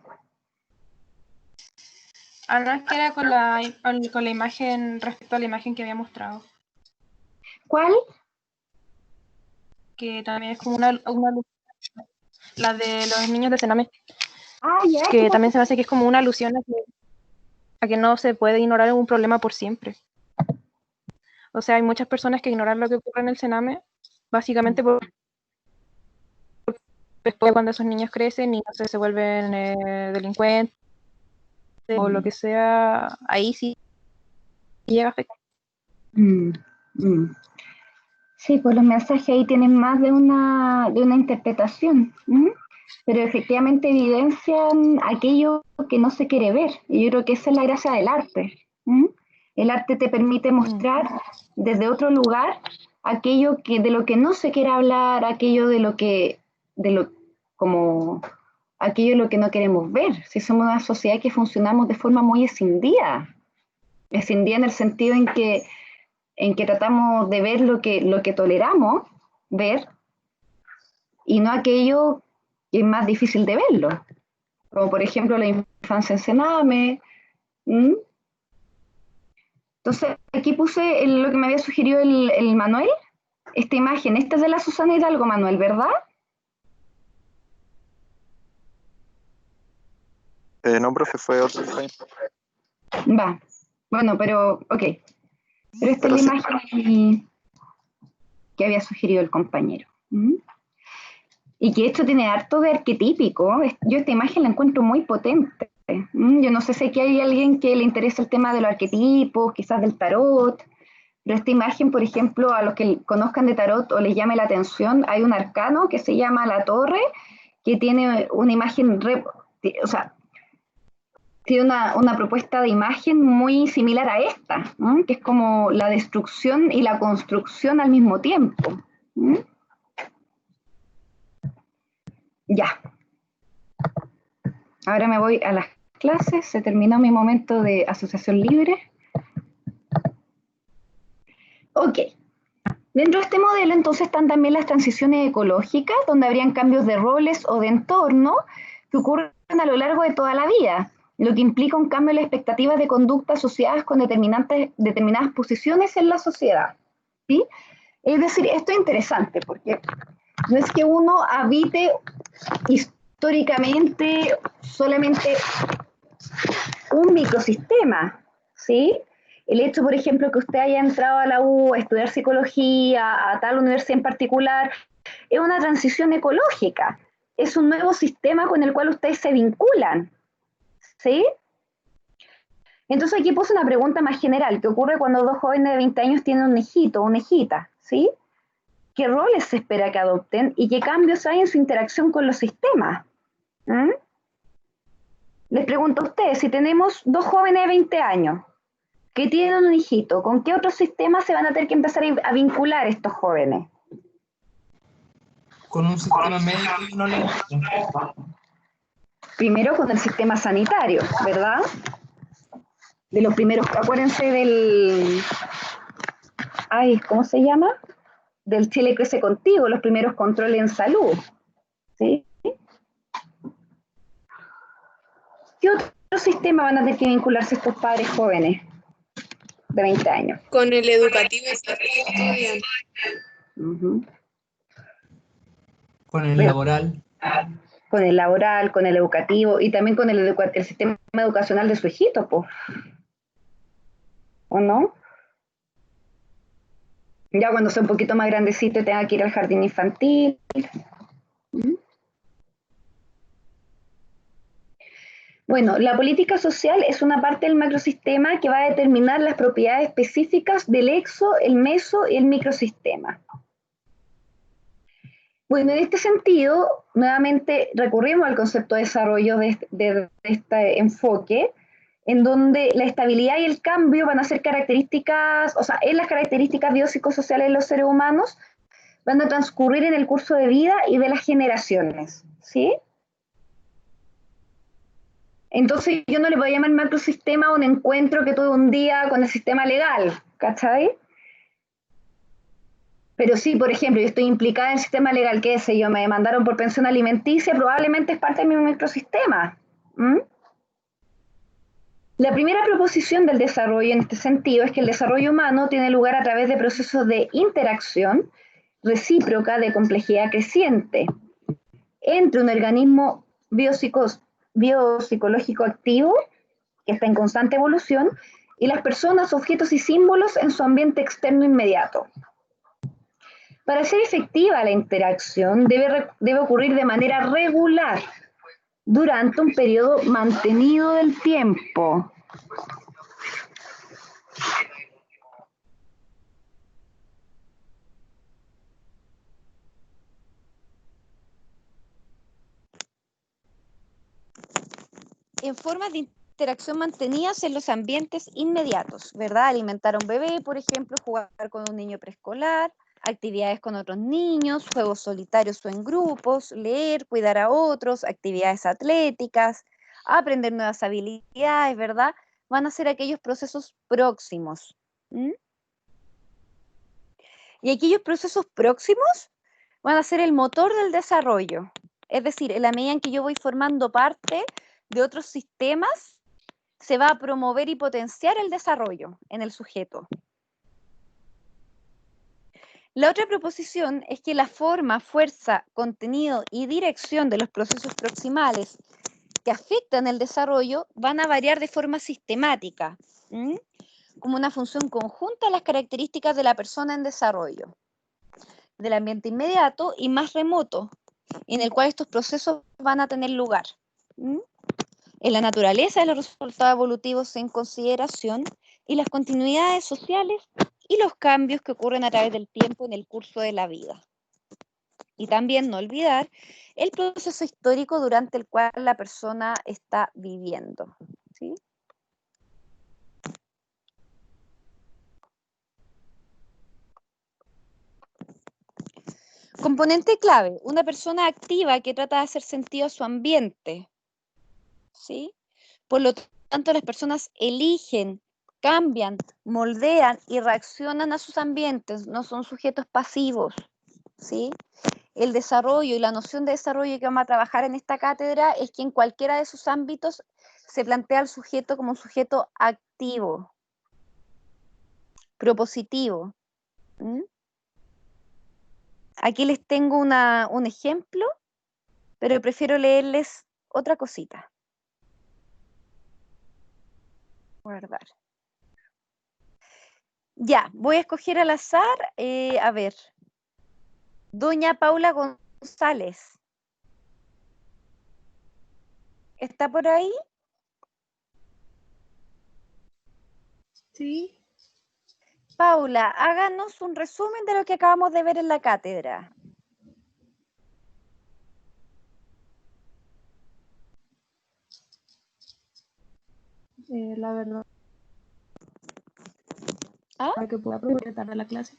Ah, no, es que era con la imagen, respecto a la imagen que había mostrado.
¿Cuál?
Que también es como una la de los niños de Sename.
Ah, ya.
Que también se me hace que es como una alusión a que no se puede ignorar un problema por siempre. O sea, hay muchas personas que ignoran lo que ocurre en el Sename, básicamente después cuando esos niños crecen y no sé, se vuelven delincuentes o lo que sea, ahí sí llega a afectar.
Sí, pues los mensajes ahí tienen más de una interpretación, pero efectivamente evidencian aquello que no se quiere ver. Y yo creo que esa es la gracia del arte. El arte te permite mostrar desde otro lugar aquello de lo que no se quiere hablar, aquello aquello de lo que no queremos ver. Si somos una sociedad que funcionamos de forma muy escindida en el sentido en que tratamos de ver lo que toleramos ver y no aquello que es más difícil de verlo, como por ejemplo la infancia en Sename. Entonces aquí puse lo que me había sugerido el Manuel, esta imagen, esta es de la Susana Hidalgo, Manuel, ¿verdad?
No, profe, fue otro.
Va, bueno, pero ok. Pero esta es la imagen que había sugerido el compañero. Y que esto tiene harto de arquetípico. Yo esta imagen la encuentro muy potente. Yo no sé si aquí hay alguien que le interesa el tema de los arquetipos, quizás del tarot, pero esta imagen, por ejemplo, a los que conozcan de tarot o les llame la atención, hay un arcano que se llama La Torre, que tiene una imagen, o sea, tiene una propuesta de imagen muy similar a esta, que es como la destrucción y la construcción al mismo tiempo. ¿Mm? Ya. Ahora me voy a las clases. Se terminó mi momento de asociación libre. Ok. Dentro de este modelo, entonces, están también las transiciones ecológicas, donde habrían cambios de roles o de entorno que ocurren a lo largo de toda la vida, lo que implica un cambio en las expectativas de conducta asociadas con determinadas posiciones en la sociedad. ¿Sí? Es decir, esto es interesante, porque no es que uno habite históricamente solamente un microsistema, ¿sí? El hecho, por ejemplo, que usted haya entrado a la U a estudiar psicología, a tal universidad en particular, es una transición ecológica. Es un nuevo sistema con el cual ustedes se vinculan, ¿sí? Entonces aquí puse una pregunta más general. ¿Qué ocurre cuando dos jóvenes de 20 años tienen un hijito o una hijita, ¿sí? ¿Qué roles se espera que adopten y qué cambios hay en su interacción con los sistemas? ¿Mm? Les pregunto a ustedes, si tenemos dos jóvenes de 20 años que tienen un hijito, ¿con qué otros sistemas se van a tener que empezar a vincular estos jóvenes?
Con un sistema médico y uno lingüístico.
Primero con el sistema sanitario, ¿verdad? De los primeros, acuérdense del... Ay, ¿cómo se llama? Del Chile Crece Contigo, los primeros controles en salud, ¿sí? ¿Qué otro sistema van a tener que vincularse estos padres jóvenes de 20 años?
Con el educativo en que estudian.
Uh-huh.
Con el
Bueno,
laboral.
con el laboral, con el educativo y también con el sistema educacional de su hijito, pues. ¿O no? Ya cuando sea un poquito más grandecito y tenga que ir al jardín infantil. ¿Mm? Bueno, la política social es una parte del macrosistema que va a determinar las propiedades específicas del exo, el meso y el microsistema. Bueno, en este sentido, nuevamente recurrimos al concepto de desarrollo de este enfoque, en donde la estabilidad y el cambio van a ser características, o sea, en las características biopsicosociales de los seres humanos, van a transcurrir en el curso de vida y de las generaciones, ¿sí? Entonces yo no le voy a llamar macrosistema a un encuentro que tuve un día con el sistema legal, ¿cachai? Pero sí, por ejemplo, yo estoy implicada en el sistema legal, qué sé yo, me demandaron por pensión alimenticia, probablemente es parte de mi microsistema. ¿Mm? La primera proposición del desarrollo en este sentido es que el desarrollo humano tiene lugar a través de procesos de interacción recíproca de complejidad creciente entre un organismo biopsicológico activo, que está en constante evolución, y las personas, objetos y símbolos en su ambiente externo inmediato. Para ser efectiva la interacción debe ocurrir de manera regular durante un periodo mantenido del tiempo. En formas de interacción mantenidas en los ambientes inmediatos, ¿verdad? Alimentar a un bebé, por ejemplo, jugar con un niño preescolar, actividades con otros niños, juegos solitarios o en grupos, leer, cuidar a otros, actividades atléticas, aprender nuevas habilidades, ¿verdad? Van a ser aquellos procesos próximos. ¿Mm? Y aquellos procesos próximos van a ser el motor del desarrollo. Es decir, en la medida en que yo voy formando parte de otros sistemas, se va a promover y potenciar el desarrollo en el sujeto. La otra proposición es que la forma, fuerza, contenido y dirección de los procesos proximales que afectan el desarrollo van a variar de forma sistemática, como una función conjunta a las características de la persona en desarrollo, del ambiente inmediato y más remoto, en el cual estos procesos van a tener lugar. En la naturaleza de los resultados evolutivos en consideración y las continuidades sociales y los cambios que ocurren a través del tiempo en el curso de la vida. Y también no olvidar el proceso histórico durante el cual la persona está viviendo, ¿sí?
Componente clave, una persona activa que trata de hacer sentido a su ambiente, ¿sí? Por lo tanto, las personas eligen, cambian, moldean y reaccionan a sus ambientes, no son sujetos pasivos, ¿sí? El desarrollo y la noción de desarrollo que vamos a trabajar en esta cátedra es que en cualquiera de sus ámbitos se plantea al sujeto como un sujeto activo, propositivo. ¿Mm? Aquí les tengo un ejemplo, pero prefiero leerles otra cosita. Guardar. Ya, voy a escoger al azar, a ver, doña Paula González. ¿Está por ahí?
Sí.
Paula, háganos un resumen de lo que acabamos de ver en la cátedra.
La verdad
¿Ah?
que puedo aprovechar tarde la clase.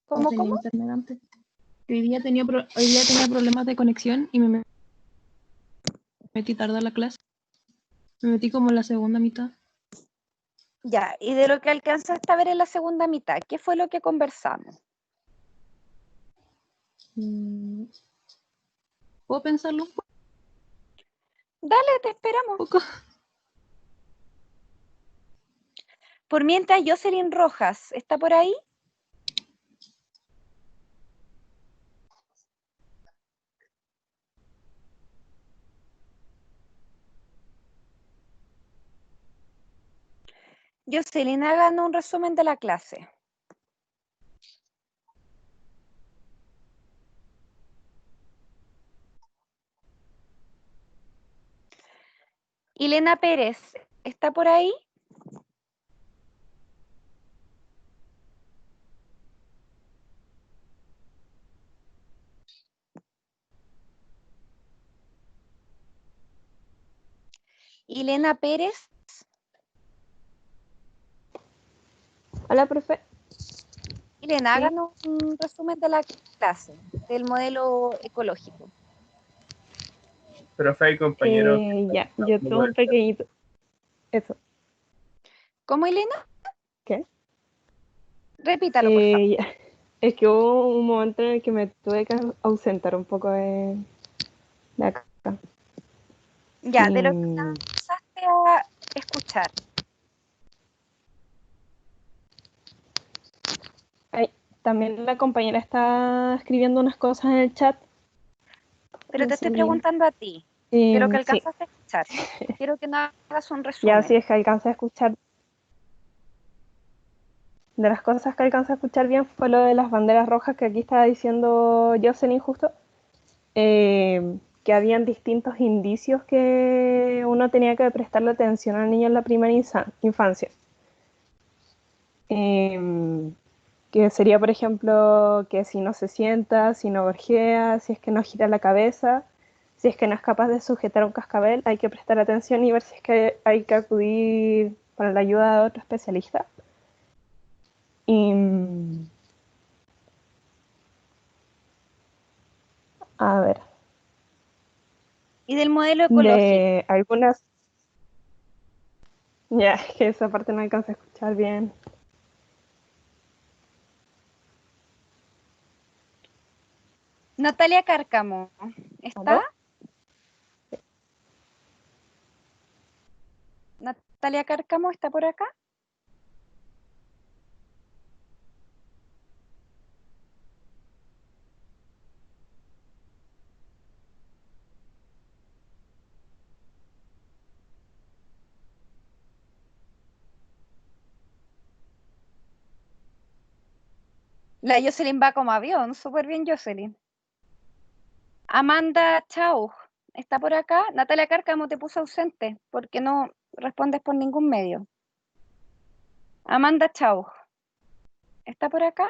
¿Cómo,
Tenía
cómo?
internet antes. Hoy día tenía problemas de conexión y me metí tarde a la clase. Me metí como en la segunda mitad.
Ya, y de lo que alcanzaste a ver en la segunda mitad, ¿qué fue lo que conversamos?
¿Puedo pensarlo un
Dale, te esperamos.
poco?
Por mientras, Jocelyn Rojas, ¿está por ahí? Jocelyn, hagan un resumen de la clase. Elena Pérez, ¿está por ahí? Elena Pérez.
Hola, profe.
Elena,
Sí.
háganos un resumen de la clase, del modelo ecológico.
Profe, hay compañeros.
Ya, yo tengo un pequeñito. Eso.
¿Cómo, Elena?
¿Qué?
Repítalo, por favor.
Ya. Es que hubo un momento en el que me tuve que ausentar un poco de acá.
Ya, de lo que
Y-
alcanzaste a escuchar.
Ay, también la compañera está escribiendo unas cosas en el chat.
Pero
No
te
sé
estoy
bien.
preguntando a ti, de lo que
Sí.
alcanzaste a escuchar. Quiero que nos hagas un
Ya,
resumen.
sí, es que alcancé a escuchar. De las cosas que alcancé a escuchar bien fue lo de las banderas rojas que aquí estaba diciendo Jocelyn justo. Que habían distintos indicios que uno tenía que prestarle atención al niño en la primera infancia. Que sería, por ejemplo, que si no se sienta, si no gorjea, si es que no gira la cabeza, si es que no es capaz de sujetar un cascabel, hay que prestar atención y ver si es que hay que acudir para la ayuda de otro especialista. Y, a ver,
Y del modelo ecológico.
de algunas... Ya, es que esa parte no alcanza a escuchar bien.
Natalia Cárcamo, ¿está?
¿Aló?
Natalia Cárcamo, ¿está por acá? La Jocelyn va como avión, súper bien Jocelyn. Amanda Chau, ¿está por acá? Natalia Cárcamo te puso ausente porque no respondes por ningún medio. Amanda Chau, ¿está por acá?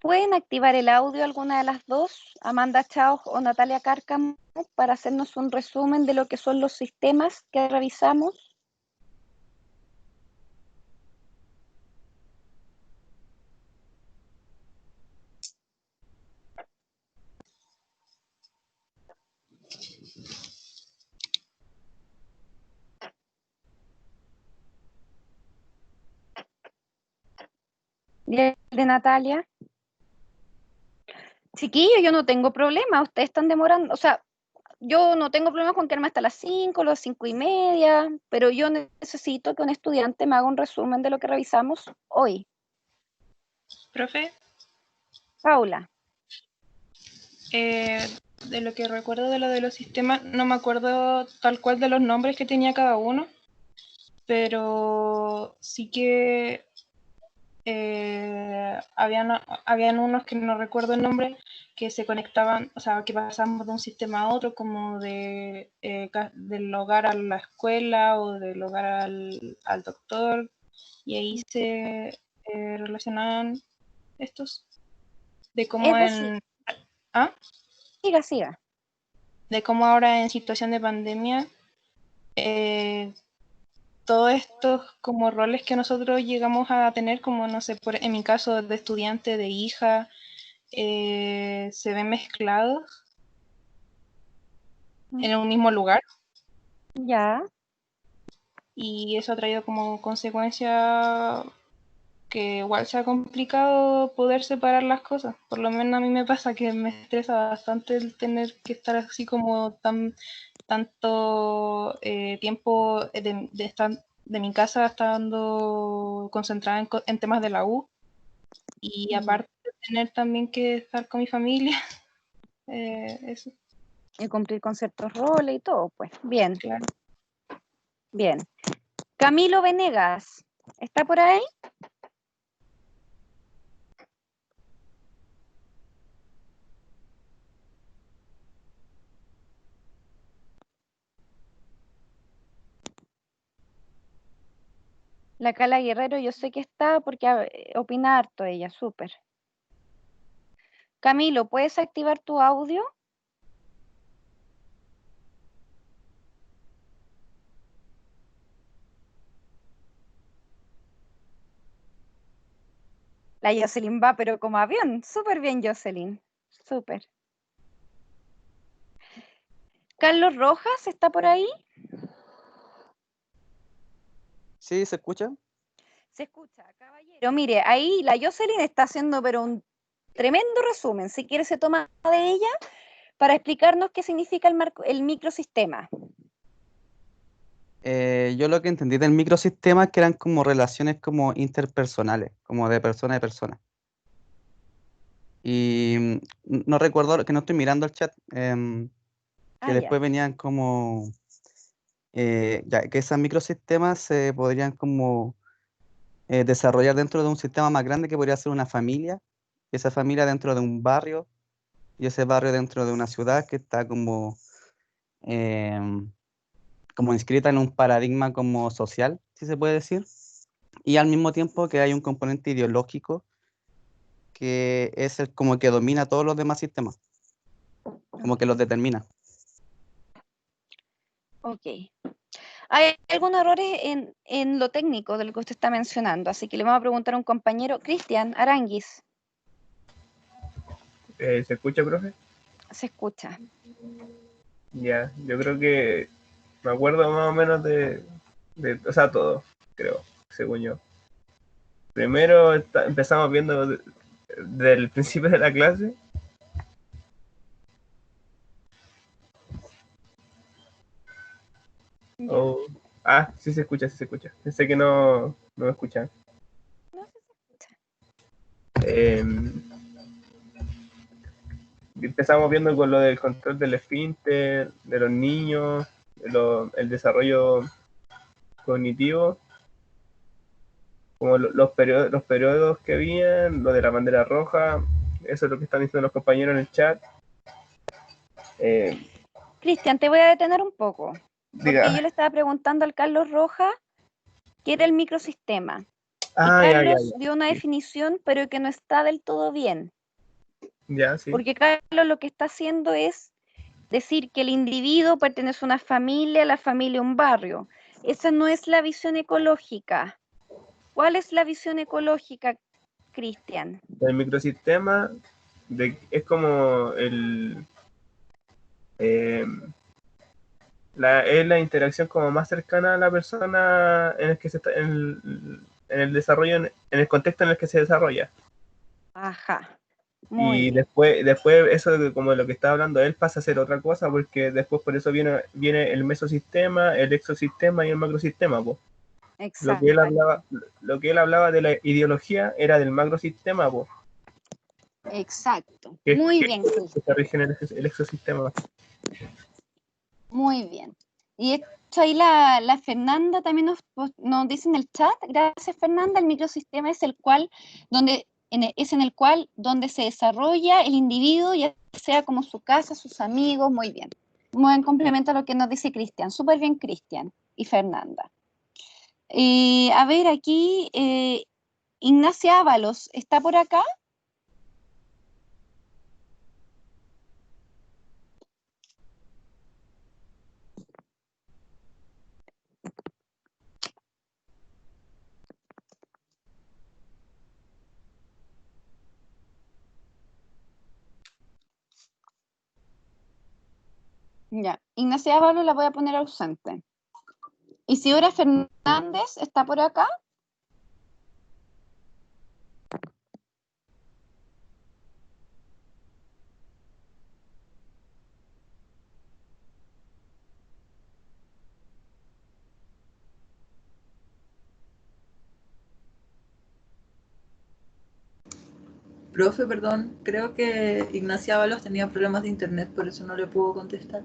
¿Pueden activar el audio alguna de las dos, Amanda Chao o Natalia Cárcamo, para hacernos un resumen de lo que son los sistemas que revisamos? ¿Y el de Natalia? Chiquillos, yo no tengo problema, ustedes están demorando, o sea, yo no tengo problema con quedarme hasta las 5, las 5:30, pero yo necesito que un estudiante me haga un resumen de lo que revisamos hoy.
Profe,
Paula.
de lo que recuerdo de lo de los sistemas, no me acuerdo tal cual de los nombres que tenía cada uno, pero sí que habían unos que no recuerdo el nombre, que se conectaban, o sea, que pasamos de un sistema a otro, como del hogar a la escuela o del hogar al doctor, y ahí se relacionaban estos, de cómo
Es decir,
¿Ah?
Siga.
De cómo ahora en situación de pandemia todos estos como roles que nosotros llegamos a tener, como no sé, en mi caso de estudiante, de hija, se ven mezclados en un mismo lugar.
Ya.
Y eso ha traído como consecuencia que igual se ha complicado poder separar las cosas. Por lo menos a mí me pasa que me estresa bastante el tener que estar así como tanto tiempo de estar de mi casa estando concentrada en temas de la U y aparte de tener también que estar con mi familia, eso.
Y cumplir con ciertos roles y todo, pues. Bien.
Claro.
Bien. Camilo Venegas, ¿está por ahí? La Cala Guerrero yo sé que está porque opina harto ella, súper. Camilo, ¿puedes activar tu audio? La Jocelyn va, pero como avión. Súper bien, Jocelyn. Súper. Carlos Rojas, ¿está por ahí?
Sí, ¿se escucha?
Se escucha, caballero. Mire, ahí la Jocelyn está haciendo pero un tremendo resumen. Si quiere se toma de ella para explicarnos qué significa el microsistema.
Yo lo que entendí del microsistema es que eran como relaciones como interpersonales, como de persona a persona. Y no recuerdo, que no estoy mirando el chat, que después venían como, ya que esos microsistemas se podrían como desarrollar dentro de un sistema más grande que podría ser una familia, y esa familia dentro de un barrio, y ese barrio dentro de una ciudad que está como inscrita en un paradigma como social, si se puede decir, y al mismo tiempo que hay un componente ideológico que es el como que domina todos los demás sistemas, como que los determina.
Ok. Hay algunos errores en lo técnico de lo que usted está mencionando, así que le vamos a preguntar a un compañero, Cristian Aranguis.
¿Se escucha, profe?
Se escucha.
Ya, yo creo que me acuerdo más o menos o sea, todo, creo, según yo. Primero empezamos viendo del principio de la clase. Oh, sí se escucha, sí se escucha. Pensé que no me escuchan.
No, sí se escucha.
Empezamos viendo con lo del control del esfínter, de los niños, el desarrollo cognitivo, como los periodos que habían, lo de la bandera roja, eso es lo que están diciendo los compañeros en el chat.
Cristian, te voy a detener un poco, porque
Diga.
yo le estaba preguntando al Carlos Rojas qué era el microsistema.
Ah, ya, ya,
Carlos
ya.
dio una definición, pero que no está del todo bien.
Ya, sí.
Porque Carlos lo que está haciendo es decir que el individuo pertenece a una familia, la familia a un barrio. Esa no es la visión ecológica. ¿Cuál es la visión ecológica, Cristian?
El microsistema es como eh, es la interacción como más cercana a la persona en el que se está, en el desarrollo, en el contexto en el que se desarrolla.
Ajá. Muy
Y
bien.
después eso como de lo que está hablando él pasa a ser otra cosa, porque después por eso viene el mesosistema, el exosistema y el macrosistema, po. Lo que él hablaba de la ideología era del macrosistema, po,
Exacto.
que
Muy bien,
que
Cristian.
se rige en el exosistema.
Muy bien. Y esto ahí la Fernanda también nos dice en el chat, gracias Fernanda, el microsistema es es en el cual donde se desarrolla el individuo, ya sea como su casa, sus amigos, muy bien. Muy en complemento a lo que nos dice Cristian, súper bien Cristian y Fernanda. A ver, aquí Ignacia Ábalos, ¿está por acá? Ya, Ignacia Ábalos la voy a poner ausente. Isidora Fernández, ¿está por acá?
Profe, perdón, creo que Ignacia Ábalos tenía problemas de internet, por eso no le puedo contestar.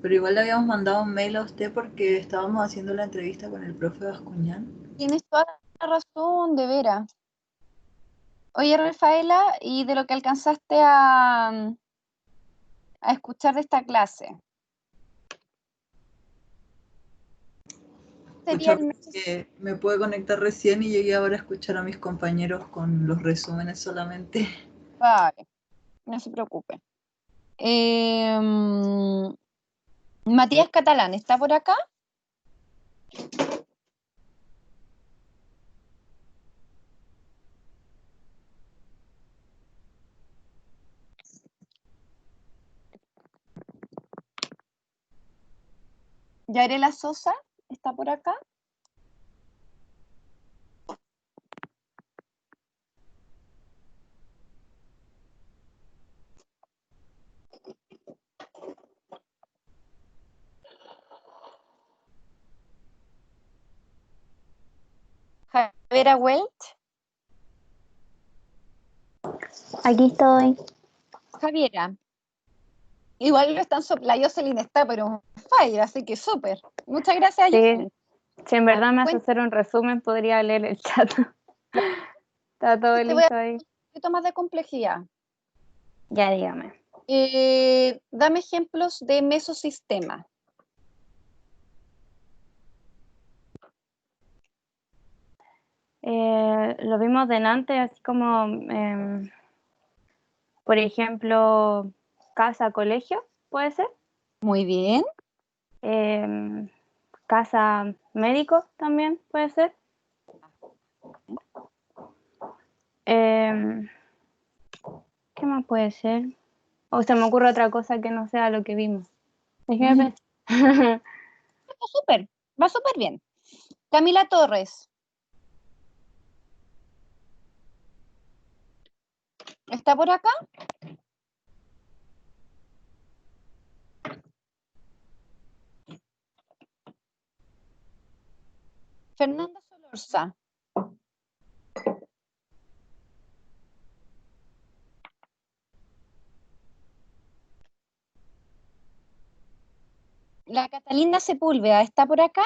Pero igual le habíamos mandado un mail a usted porque estábamos haciendo la entrevista con el profe Bascuñán.
Tienes toda la razón, de veras. Oye, Rafaela, ¿y de lo que alcanzaste a escuchar de esta clase? Sería
Pucha, porque me pude conectar recién y llegué ahora a escuchar a mis compañeros con los resúmenes solamente.
Vale, no se preocupe. Matías Catalán, ¿está por acá? Yarela Sosa, ¿está por acá? Javiera Welch.
Aquí estoy.
Javiera. Igual no están soplayo, Celine está, pero fire, así que súper. Muchas gracias,
Sí, si en verdad me hace
Cuéntame.
hacer un resumen, podría leer el chat. Está todo
Te voy a
listo
dar
ahí.
un poquito más de complejidad.
Ya dígame.
Dame ejemplos de mesosistema.
Lo vimos delante, así como, por ejemplo, casa, colegio, ¿puede ser?
Muy bien.
Casa, médico también, ¿puede ser? ¿Qué más puede ser? O se me ocurre otra cosa que no sea lo que vimos. Déjame pensar.
Va súper bien. Camila Torres. ¿Está por acá? Fernanda Solorza. La Catalina Sepúlveda, ¿está por acá?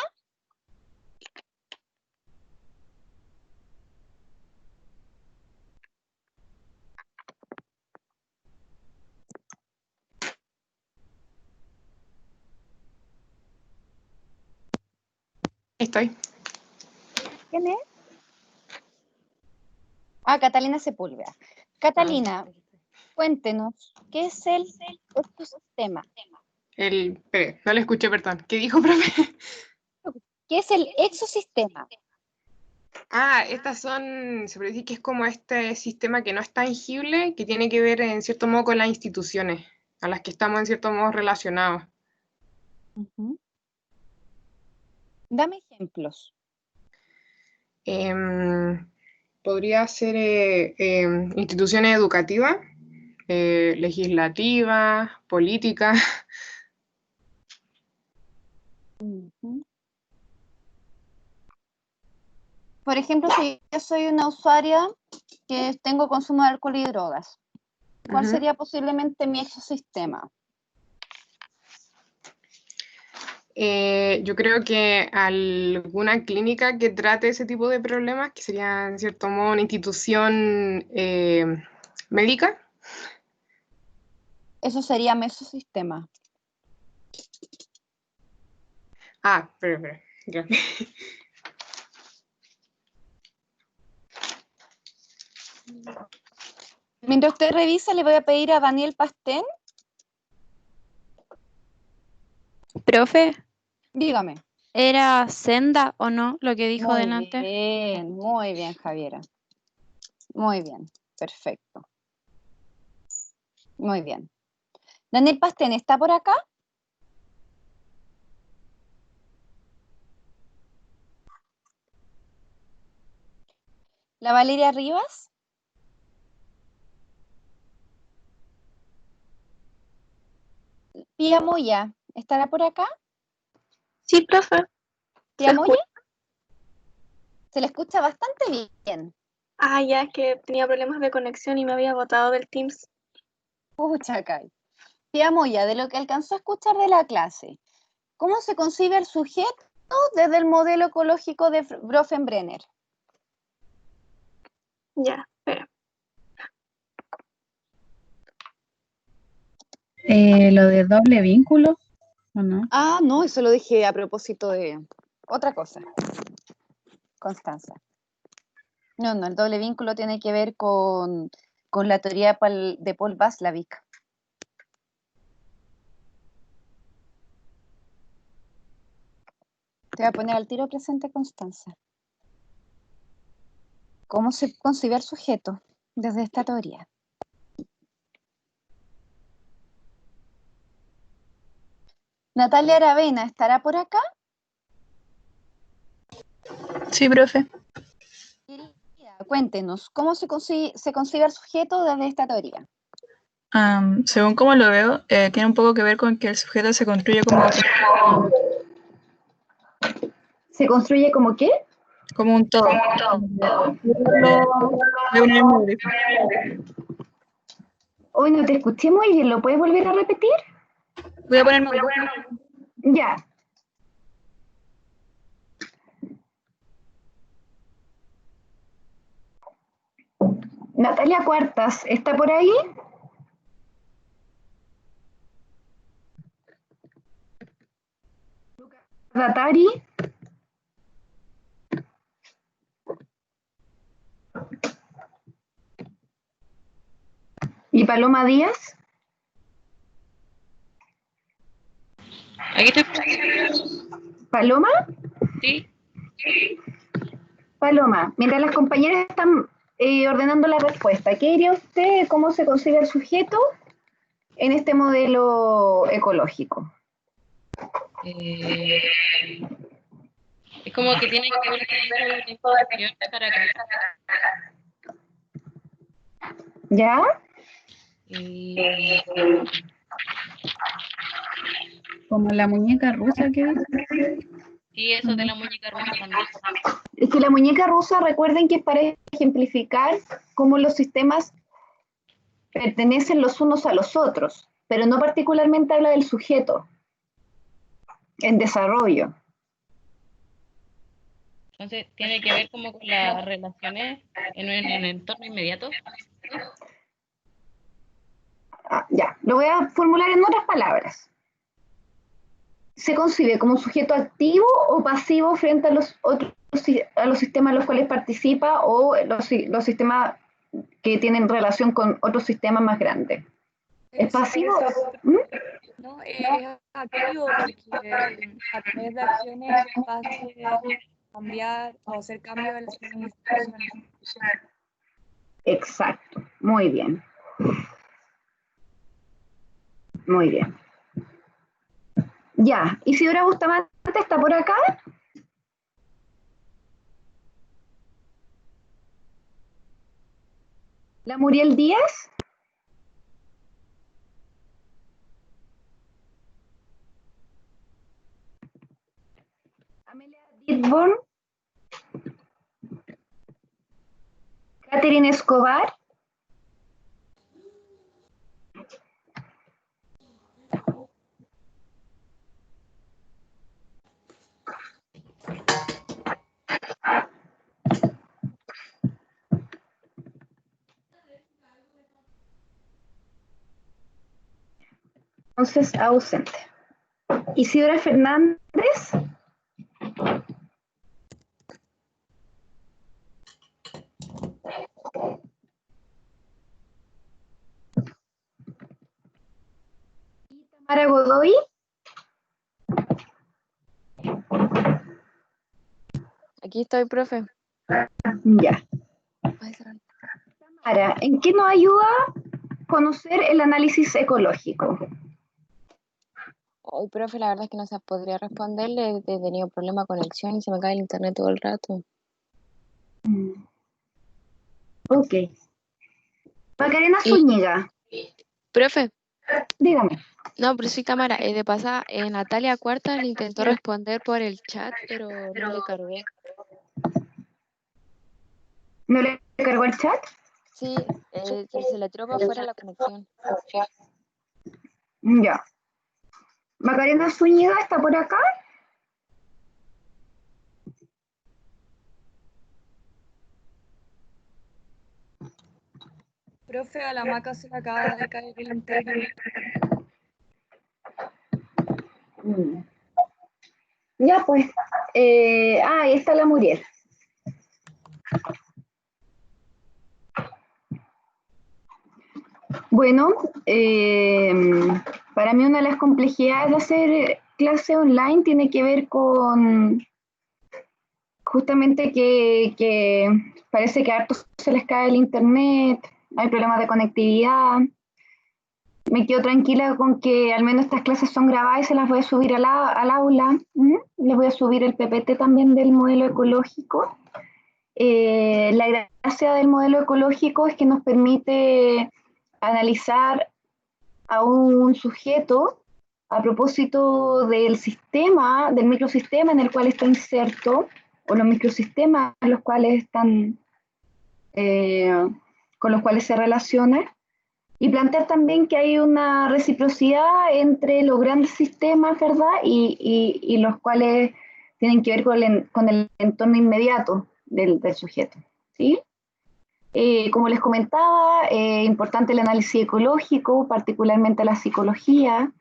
Estoy.
¿Quién es? Catalina Sepúlveda. Catalina, cuéntenos, ¿qué es el ecosistema?
Espere, no le escuché, perdón. ¿Qué dijo, profe?
¿Qué es el exosistema?
Estas son, se puede decir que es como este sistema que no es tangible, que tiene que ver en cierto modo con las instituciones a las que estamos en cierto modo relacionados.
Dame ejemplos.
Podría ser instituciones educativas, legislativas, políticas.
Por ejemplo, si yo soy una usuaria que tengo consumo de alcohol y drogas, ¿cuál sería posiblemente mi ecosistema?
Yo creo que alguna clínica que trate ese tipo de problemas, que sería en cierto modo una institución médica.
Eso sería mesosistema.
Espera. Ya.
Mientras usted revisa, le voy a pedir a Daniel Pastén.
Profe.
Dígame.
¿Era senda o no lo que dijo delante?
Muy bien, Javiera. Muy bien, perfecto. Muy bien. Daniel Pastén, ¿está por acá? ¿La Valeria Rivas? Pía Moya, ¿estará por acá?
Sí, profe.
¿Pía Moya? Se le escucha bastante bien.
Ya, es que tenía problemas de conexión y me había botado del Teams.
Pucha, Kai. Pía Moya, de lo que alcanzó a escuchar de la clase, ¿cómo se concibe el sujeto desde el modelo ecológico de Bronfenbrenner?
Ya, espera.
Lo de doble vínculo, ¿o no?
No, eso lo dije a propósito de otra cosa. Constanza. No, el doble vínculo tiene que ver con la teoría de Paul Václavic. Te voy a poner al tiro presente, Constanza. ¿Cómo se concibe el sujeto desde esta teoría? Natalia Aravena, ¿estará por acá?
Sí, profe.
Cuéntenos, ¿cómo se concibe el sujeto desde esta teoría?
Según como lo veo, tiene un poco que ver con que el sujeto se construye como...
¿Se construye como qué?
Como un todo.
Hoy no te escuché muy bien, ¿lo puedes volver a repetir?
Voy a ponerme...
Ya. Natalia Cuartas, ¿está por ahí? Datari. ¿Y Paloma Díaz?
Aquí te...
¿Paloma?
Sí.
Paloma, mientras las compañeras están ordenando la respuesta, ¿qué diría usted? ¿Cómo se concibe el sujeto en este modelo ecológico?
Es como que tiene que ver con la información para acá.
¿Ya?
Como la muñeca rusa que dice.
Sí, eso de la muñeca rusa también.
Es que la muñeca rusa, recuerden que es para ejemplificar cómo los sistemas pertenecen los unos a los otros, pero no particularmente habla del sujeto en desarrollo.
Entonces, ¿tiene que ver como con las relaciones en un entorno inmediato?
Ya, lo voy a formular en otras palabras. se concibe como un sujeto activo o pasivo frente a los otros a los sistemas en los cuales participa o los sistemas que tienen relación con otros sistemas más grandes. ¿Es pasivo?
No, es activo porque a través de acciones va a hacer cambiar o hacer cambios en las instituciones.
Exacto, muy bien. Muy bien. Ya, Isidora Bustamante está por acá. La Muriel Díaz. Amelia Ditborn. Catherine Escobar. Entonces, ausente. Isidora Fernández. Y Tamara Godoy.
Aquí estoy, profe.
Ya. Tamara, ¿en qué nos ayuda conocer el análisis ecológico?
Hoy, profe, la verdad es que no se podría responderle. He tenido problema de conexión y se me cae el internet todo el rato.
Ok. Macarena Zúñiga.
Profe.
Dígame.
No, pero sí, Tamara, de pasada, Natalia Cuarta le intentó responder por el chat, pero no le cargué.
¿No le cargó el chat?
Sí, se le tiró para afuera la conexión.
Ya. Macarena Zúñiga está por acá.
Profe, a la Maca se le acaba de caer el internet.
Ya, pues. Ahí está la Muriel. Bueno, para mí una de las complejidades de hacer clase online tiene que ver con justamente que parece que a hartos se les cae el internet, hay problemas de conectividad. Me quedo tranquila con que al menos estas clases son grabadas y se las voy a subir al aula. Les voy a subir el PPT también del modelo ecológico. La gracia del modelo ecológico es que nos permite analizar a un sujeto a propósito del sistema, del microsistema en el cual está inserto, o los microsistemas los cuales están, con los cuales se relaciona, y plantear también que hay una reciprocidad entre los grandes sistemas, ¿verdad? Y los cuales tienen que ver con el entorno inmediato del sujeto, ¿sí? Como les comentaba, importante el análisis ecológico, particularmente la psicología.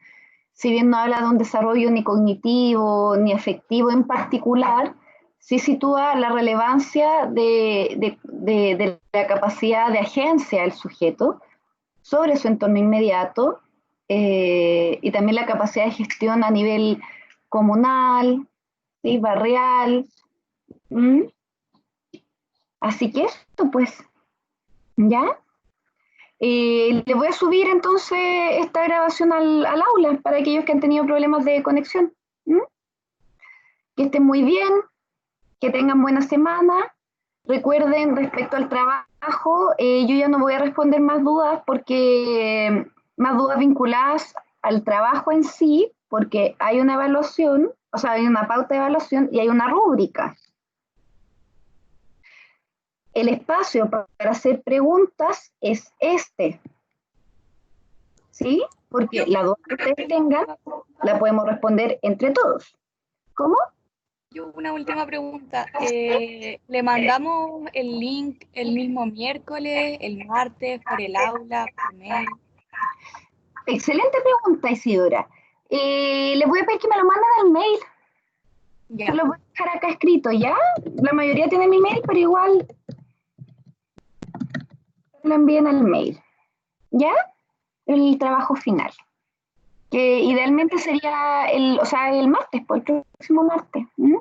Si bien no habla de un desarrollo ni cognitivo ni afectivo en particular, sí sitúa la relevancia de la capacidad de agencia del sujeto sobre su entorno inmediato y también la capacidad de gestión a nivel comunal, ¿sí? Barrial. Así que esto, pues, ¿ya? Le voy a subir entonces esta grabación al aula para aquellos que han tenido problemas de conexión. Que estén muy bien, que tengan buena semana. Recuerden, respecto al trabajo, yo ya no voy a responder más dudas porque más dudas vinculadas al trabajo en sí, porque hay una evaluación, o sea, hay una pauta de evaluación y hay una rúbrica. El espacio para hacer preguntas es este, ¿sí? Porque la duda que ustedes tengan la podemos responder entre todos. ¿Cómo?
Yo una última pregunta. ¿Le mandamos el link el mismo miércoles, el martes, por el aula, por mail?
Excelente pregunta, Isidora. les voy a pedir que me lo manden al mail.
Ya.
Se lo voy a dejar acá escrito, ¿ya? La mayoría tiene mi mail, pero igual lo envíen al mail. ¿Ya? El trabajo final. Que idealmente sería el martes, pues el próximo martes. ¿Mm?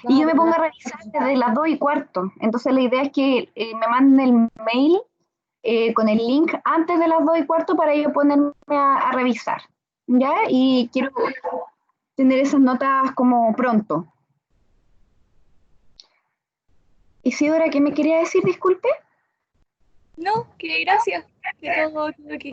Y yo me pongo a revisar desde las 2:15. Entonces la idea es que me manden el mail con el link antes de las 2:15 para yo ponerme a revisar. ¿Ya? Y quiero tener esas notas como pronto. Isidora, ¿qué me quería decir? Disculpe.
No, que gracias. Que todo aquí.